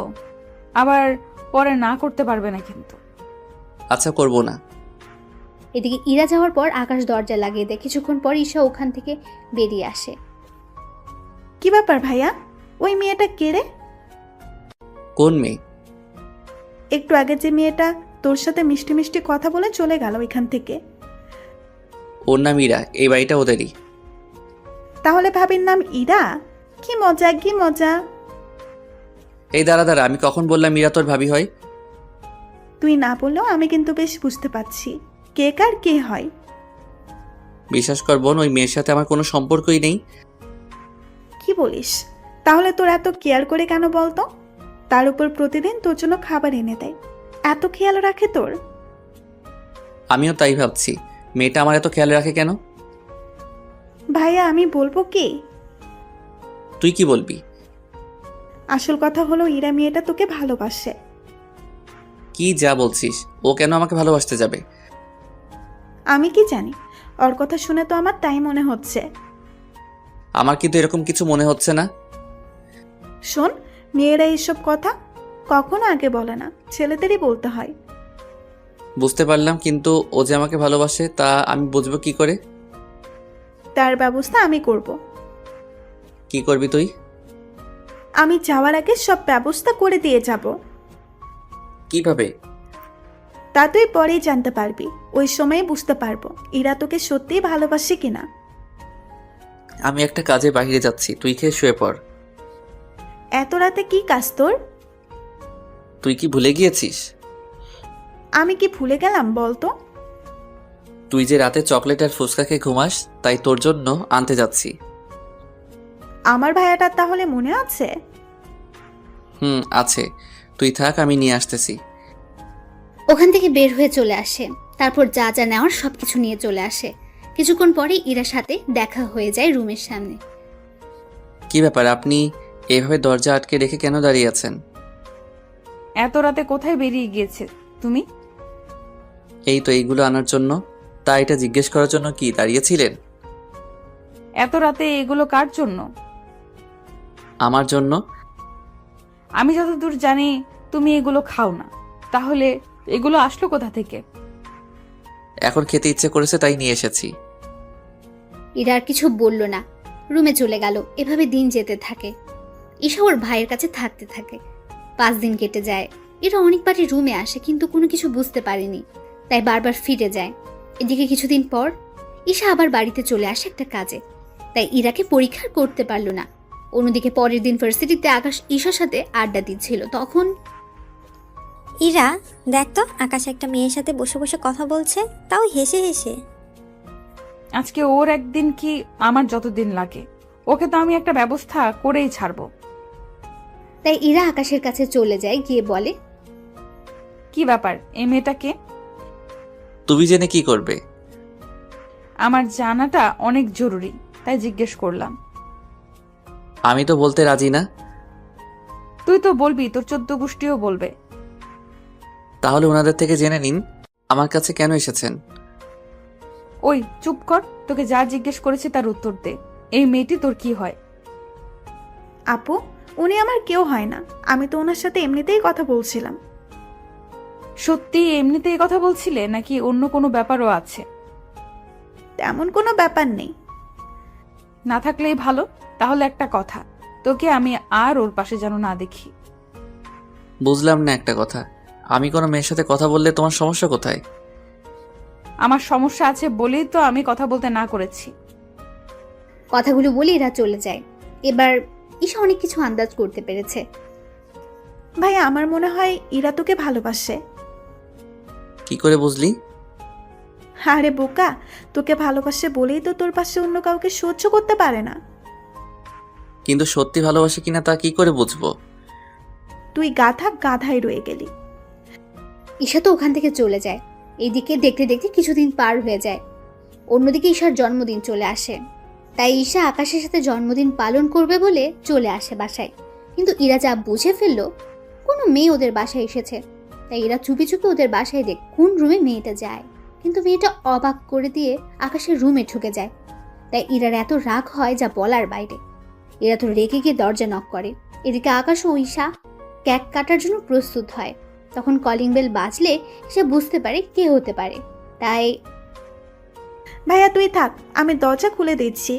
আবার পরে না করতে পারবে না কিন্তু। আচ্ছা, করব না। এদিকে ইরা যাওয়ার পর আকাশ দরজা লাগিয়ে দেয়। কিছুক্ষণ পর ঈশা ওখান থেকে বেরিয়ে আসে। কি ব্যাপার ভাইয়া, ওই মেয়েটা কে রে? কোন মেয়ে? একটু আগে যে মেয়েটা তোর সাথে মিষ্টি মিষ্টি কথা বলে চলে গেল এখান থেকে। ওর নাম ইরা, এই বাড়িটা ওদেরই। তাহলে ভাবির নাম ইরা? কি মজা, কি মজা। এই দাঁড়া দাঁড়া, আমি কখন বললাম ইরা তোর ভাবি হয়? তুই না বললেও আমি কিন্তু বেশ বুঝতে পারছি কে কার কে হয়। বিশ্বাস কর বোন, ওই মেয়ের সাথে আমার কোনো সম্পর্কই নেই। কি বলিস? তাহলে তোর এত কেয়ার করে কেন বলতো? তার উপর প্রতিদিন তোর জন্য খাবার এনে দেয়, এত খেয়াল রাখে তোর। আমিও তাই ভাবছি, মেয়েটা আমার এত খেয়াল রাখে কেন? ভাইয়া আমি বলবো কি? তুই কি বলবি? আসল কথা হলো ইরা মেয়েটা তোকে ভালোবাসে। কি যা বলছিস? ও কেন আমাকে ভালোবাসতে যাবে? আমি কি জানি, ওর কথা শুনে তো আমার তাই মনে হচ্ছে। আমার কিন্তু এরকম কিছু মনে হচ্ছে না। শোন, মেয়েরা এইসব কথা কখনো আগে বলে না, ছেলেদেরই বলতে হয়। বুঝতে পারলাম, কিন্তু ও যে আমাকে ভালোবাসে তা আমি বুঝবো কি করে? তার ব্যবস্থা আমি করব। কি করবি তুই? আমি যাওয়ার আগে সব ব্যবস্থা করে দিয়ে যাব। কিভাবে? তা তুই পরেই জানতে পারবি, ওই সময় বুঝতে পারবো ইরা তোকে সত্যিই ভালোবাসে কিনা। আমি একটা কাজে বাইরে যাচ্ছি, তুই খেয়ে শুয়ে পড়। এত রাতে কি কাজ তোর? তুই কি ভুলে গিয়েছিস? আমি কি ভুলে গেলাম বলতো? তুই যে রাতে চকলেট আর ফুচকা খেয়ে ঘুমাস, তাই তোর জন্য আনতে যাচ্ছি। আমার ভাইয়াটার তাহলে মনে আছে? আছে। তুই থাক, আমি নিয়ে আসতেছি। ওখান থেকে বের হয়ে চলে আসে। তারপর যা যা নেওয়ার সবকিছু নিয়ে চলে আসে। কিছুক্ষণ পরে ইরার সাথে দেখা হয়ে যায় রুমের সামনে। কি ব্যাপার, আপনি এভাবে দরজা আটকে রেখে কেন দাঁড়িয়ে আছেন? এত রাতে কোথায় বেরিয়ে গিয়েছে তুমি? এই তো এইগুলো আনার জন্য। তা এটা জিজ্ঞেস করার জন্য কি দাঁড়িয়েছিলেন? এত রাতে এগুলো কার জন্য? আমার জন্য। আমি যতদূর জানি তুমি এগুলো খাও না, তাহলে এগুলো আসলো কোথা থেকে? এখন খেতে ইচ্ছে করেছে তাই নিয়ে এসেছি। ইরা আর কিছু বলল না, রুমে চলে গেল। এভাবে দিন যেতে থাকে। ঈশা ওর ভাইয়ের কাছে থাকতে থাকে। 5 দিন কেটে যায়। এরা অনেকবারই রুমে আসে, কিন্তু কোনো কিছু বুঝতে পারেনি, তাই বারবার ফিরে যায়। এদিকে কিছুদিন পর ঈশা আবার বাড়িতে চলে আসে একটা কাজে, তাই ইরাকে পরীক্ষা করতে পারল না। অন্যদিকে পরের দিন ভার্সিটিতে আকাশ ঈশার সাথে আড্ডা দিচ্ছিল। তখন ইরা, দেখ তো আকাশ একটা মেয়ের সাথে বসে বসে কথা বলছে, তাও হেসে হেসে। আজকে ওর একদিন কি আমার যতদিন লাগে, ওকে তো আমি একটা ব্যবস্থা করেই ছাড়বো। তাই ইরা আকাশের কাছে চলে যায়, গিয়ে বলে, কি ব্যাপার, এই মেয়েটাকে? তুমি জেনে কি করবে? আমার জানাটা অনেক জরুরি, তাই জিজ্ঞেস করলাম। আমি তো বলতে রাজি না। তুই তো বলবি, তোর 14 গোষ্ঠীও বলবে। তাহলে ওনাদের থেকে জেনে নিন আমার কাছে কেন এসেছেন। ওই চুপ কর, তোকে যা জিজ্ঞেস করেছি তার উত্তর দে। এই মেয়েটি তোর কি হয়? আপু, উনি আমার কেউ হয় না, আমি তো ওনার সাথে এমনিতেই কথা বলছিলাম। সত্যি এমনিতেই কথা বলছিলে নাকি অন্য কোনো ব্যাপারও আছে? তেমন কোনো ব্যাপার নেই। না থাকলেই ভালো। তাহলে একটা কথা, তোকে আমি আর ওর পাশে যেন না দেখি। বুঝলাম না একটা কথা, আমি কোনো মেয়ের সাথে কথা বললে তোমার সমস্যা কোথায়? আমার সমস্যা আছে বলেই তো আমি কথা বলতে না করেছি। কথাগুলো বলে এরা চলে যায়। এবার ঈশা অনেক কিছু আন্দাজ করতে পেরেছে। ভাই, আমার মনে হয় ইরা তোকে ভালোবাসে। কি করে বুঝলি? আরে বোকা, তোকে ভালোবাসে বলেই তো তোর পাশে অন্য কাউকে সহ্য করতে পারে না। কিন্তু সত্যি ভালোবাসে কিনা তা কি করে বুঝবো? তুই গাধাই রয়ে গেলি। ঈশা তো ওখান থেকে চলে যায়। এইদিকে দেখতে দেখতে কিছুদিন পার হয়ে যায়। অন্যদিকে ঈশার জন্মদিন চলে আসে। তাই ঈশা আকাশের সাথে জন্মদিন পালন করবে বলে চলে আসে বাসায়। কিন্তু ইরা যা বুঝে ফেললো কোনো মেয়ে ওদের বাসায় এসেছে, তাই এরা চুপি চুপি ওদের বাসায় দেখ কোন রুমে মেয়েটা যায়। কিন্তু মেয়েটা অবাক করে দিয়ে আকাশের রুমে ঢুকে যায়। তাই ইরার এত রাগ হয় যা বলার বাইরে। এরা তো রেগে গিয়ে দরজা নক করে। এদিকে আকাশ ও ঈশা কেক কাটার জন্য প্রস্তুত হয়। তখন কলিং বেল বাজলে সে বুঝতে পারে কে হতে পারে। তাই ভাইয়া তুই থাক, আমি দরজা খুলে দিচ্ছি।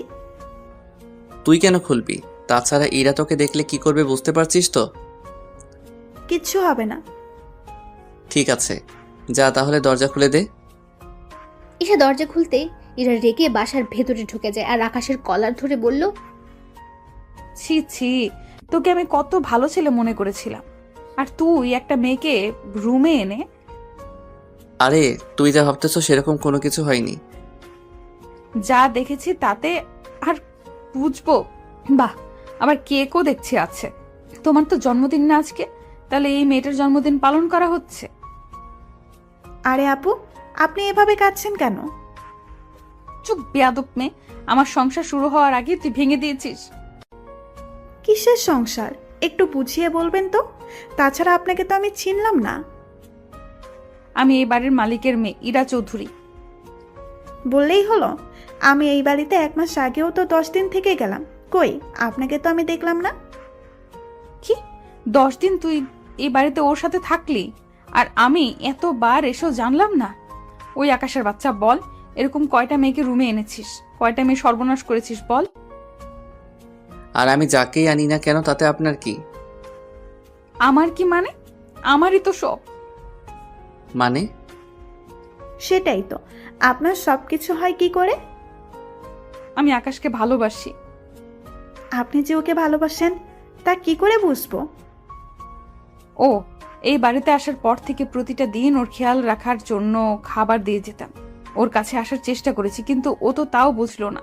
তুই কেন খুলবি? তাছাড়া ইরা তোকে দেখলে কি করবে বুঝতে পারছিস তো? কিচ্ছু হবে না। ঠিক আছে, যা তাহলে দরজা খুলে দে। ঈশা দরজা খুলতে ইরা রেগে বাসার ভেতরে ঢুকে যায় আর আকাশের কলার ধরে বলল, ছি ছি, তোকে আমি কত ভালো ছেলে মনে করেছিলাম, আর তুই একটা মেয়েকে রুমে এনে। আরে তুই যা ভাবতেছো সেরকম কোনো কিছু হয়নি। যা দেখেছি তাতে আর বুঝবো? বাহ, আবার কেকও দেখছি আছে। তোমার তো জন্মদিন না আজকে, তাহলে এই মেয়েটার জন্মদিন পালন করা হচ্ছে? আরে আপু, আপনি এভাবে কাঁদছেন কেন? চুপ বেয়াদব মেয়ে, আমার সংসার শুরু হওয়ার আগে তুই ভেঙে দিয়েছিস। কিসের সংসার একটু বুঝিয়ে বলবেন তো? তাছাড়া আপনাকে তো আমি চিনলাম না। আমি এই বাড়ির মালিকের মেয়ে ইরা চৌধুরী। বললেই হলো? আমি এই বাড়িতে 1 মাস আগেও তো 10 দিন থেকে গেলাম, কই আপনাকে তো আমি দেখলাম না। কি 10 দিন তুই এই বাড়িতে ওর সাথে থাকলি, আর আমি এতবার এসেও জানলাম না? ওই আকাশের বাচ্চা, বল এরকম কয়টা মেয়েকে রুমে এনেছিস, কয়টা মেয়ে সর্বনাশ করেছিস বল। আর আমি যাকেই আনি না কেন তাতে আপনার কি? আমার কি মানে? আমারই তো সব। মানে? সেটাই তো, আপনার সবকিছু হয় কি করে? আমি আকাশকে ভালোবাসি। আপনি যে ওকে ভালোবাসেন তা কি করে বুঝবো? ও, এই বাড়িতে আসার পর থেকে প্রতিটা দিন ওর খেয়াল রাখার জন্য খাবার দিয়ে যেতাম, ওর কাছে আসার চেষ্টা করেছি, কিন্তু ও তো তাও বুঝলো না।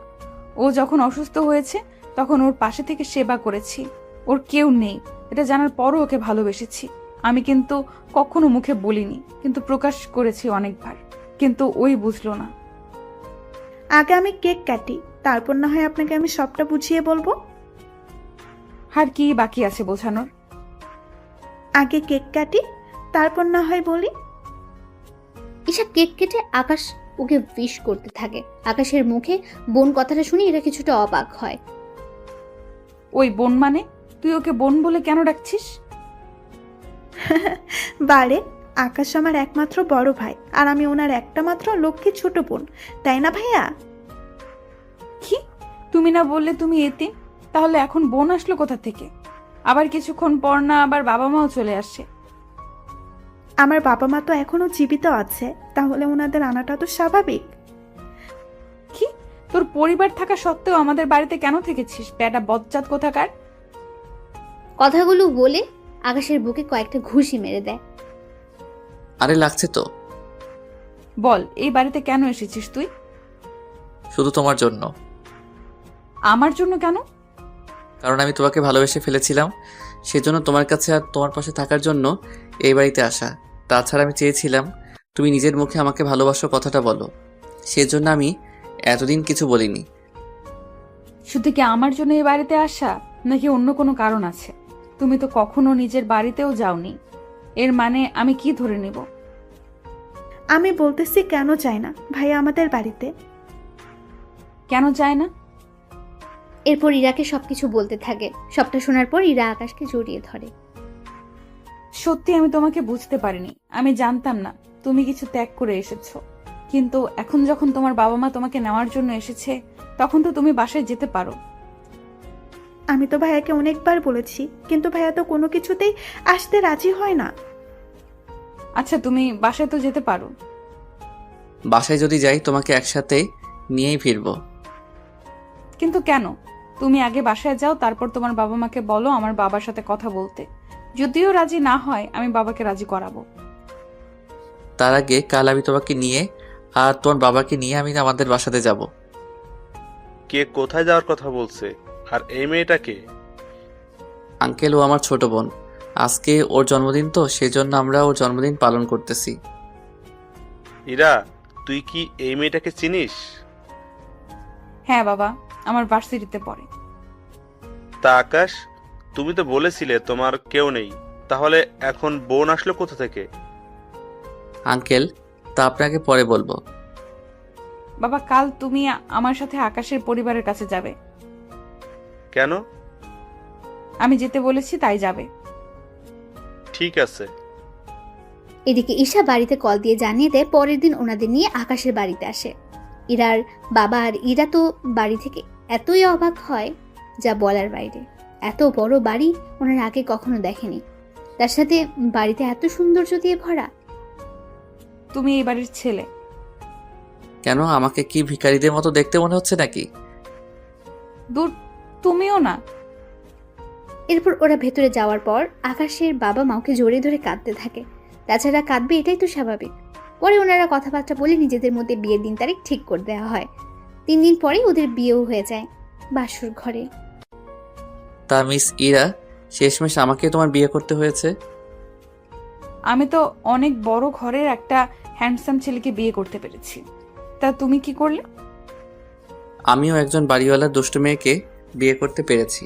ও যখন অসুস্থ হয়েছে তখন ওর পাশে থেকে সেবা করেছি। ওর কেউ নেই এটা জানার পরও ওকে ভালোবেসেছি। আমি কিন্তু কখনো মুখে বলিনি, কিন্তু প্রকাশ করেছি অনেকবার, কিন্তু ওই বুঝলো না। আগে আমি কেক কাটি, তারপর না হয় আপনাকে আমি সবটা বুঝিয়ে বলবো। আর কি বাকি আছে বোঝানোর? আগে কেক কাটি, তারপর না হয় বলি। ঈশা কেক কেটে আকাশ ওকে উইশ করতে থাকে। আকাশের মুখে বোন কথাটা শুনে এরা কিছুটা অবাক হয়। ওই বোন মানে? তুই ওকে বোন বলে কেন ডাকছিস? বারে, আকাশ আমার একমাত্র বড় ভাই, আর আমি ওনার একটা মাত্র লক্ষ্মী ছোট বোন, তাই না ভাইয়া? কি, তুমি না বললে তুমি এতিম? তাহলে এখন বোন আসলো কোথা থেকে? আবার কিছুক্ষণ পর না আবার বাবা মাও চলে আসে। আমার বাবা মা তো এখনো জীবিত আছে, তাহলে ওনাদের আনাটা তো স্বাভাবিক। কি, তোর পরিবার থাকা সত্ত্বেও আমাদের বাড়িতে কেন থেকেছিস বেটা বজ্জাত কোথাকার? কথাগুলো বলে আকাশের বুকে কয়েকটা ঘুষি মেরে দেয়। আরে লাগছে তো। বল, এই বাড়িতে কেন এসেছিস তুই? শুধু তোমার জন্য। আমার জন্য কেন? কারণ আমি তোমাকে ভালোবেসে ফেলেছিলাম, সেজন্য তোমার কাছে আর তোমার পাশে থাকার জন্য এই বাড়িতে আসা। তাছাড়া আমি চেয়েছিলাম তুমি নিজের মুখে আমাকে ভালোবাসো কথাটা বলো, সেজন্য আমি এতদিন কিছু বলিনি। শুধু কি আমার জন্য এই বাড়িতে আসা, নাকি অন্য কোনো কারণ আছে? তুমি তো কখনো নিজের বাড়িতেও যাওনি, এর মানে আমি কি ধরে নেব? আমি বলতেছি কেন চাই না ভাইয়া আমাদের বাড়িতে? কেন চায় না? এরপর ইরাকে সবকিছু বলতে থাকে। সবটা শোনার পর ইরা আকাশকে জড়িয়ে ধরে। সত্যি আমি তোমাকে বুঝতে পারিনি, আমি জানতাম না তুমি কিছু ত্যাগ করে এসেছো, কিন্তু এখন যখন তোমার বাবা মা তোমাকে নেওয়ার জন্য এসেছে তখন তো তুমি বাসায় যেতে পারো। আমি তো ভাইয়াকে অনেকবার বলেছি, কিন্তু ভাইয়া তো কোনো কিছুতেই আসতে রাজি হয় না। আচ্ছা, তুমি বাসায় তো যেতে পারো। বাসায় যদি যাই তোমাকে একসাথে নিয়েই ফিরবো। কিন্তু কেন? তুমি আগে বাসায় যাও, তারপর তোমার বাবা মাকে বলো আমার বাবার সাথে কথা বলতে। যদিও রাজি না হয় আমি বাবাকে রাজি করাবো। তার আগে কাল আমি তোমাকে নিয়ে আর তোমার বাবাকে নিয়ে আমি আমাদের বাসাতে যাব। কে কোথায় যাওয়ার কথা বলছে? আর এই মেয়েটা কে? আঙ্কেল, ও আমার ছোট বোন। আজকে ওর জন্মদিন তো, সেজন্য আমরা ওর জন্মদিন পালন করতেছি। ইরা, তুই কি এই মেয়েটাকে চিনিস? হ্যাঁ বাবা, আমার ভার্সিটিতে পড়ে। তা আকাশ, তুমি তো বলেছিলে তোমার কেউ নেই, তাহলে এখন বোন আসলো কোথা থেকে? আঙ্কেল, তা আপনাকে পরে বলবো। বাবা, কাল তুমি আমার সাথে আকাশের পরিবারের কাছে যাবে। কেন? আমি যেতে বলেছি তাই যাবে। ঠিক আছে। এদিকে ঈশা বাড়িতে কল দিয়ে জানিয়ে দেয় পরের দিন ওনাদের নিয়ে আকাশের বাড়িতে আসে। ইরার বাবা আর ইরা তো বাড়ি থেকে এতই অবাক হয় যা বলার বাইরে। এত বড় বাড়ি ওনার আগে কখনো দেখেনি, তার সাথে বাড়িতে এত সৌন্দর্য দিয়ে ভরা। তুমি এই বাড়ির ছেলে। কেন, আমাকে কি ভিখারিদের মতো দেখতে মনে হচ্ছে নাকি? দূর, তুমিও না। এরপর ওরা ভেতরে যাওয়ার পর আকাশের বাবা মাকে জড়িয়ে ধরে কাঁদতে থাকে। তাছাড়া কাঁদবে এটাই তো স্বাভাবিক। পরে ওনারা কথাবার্তা বলে নিজেদের মধ্যে বিয়ের দিন তারিখ ঠিক করে দেওয়া হয়। 3 দিন পরে ওদের বিয়েও হয়ে যায় বাসুর ঘরে। তা মিস ইরা, শেষমেশ আমাকে তোমার বিয়ে করতে হয়েছে? আমি তো অনেক বড় ঘরের একটা হ্যান্ডসাম ছেলেকে বিয়ে করতে পেরেছি। তা তুমি কি করলে? আমিও একজন বাড়িওয়ালার দুষ্টু মেয়েকে বিয়ে করতে পেরেছি।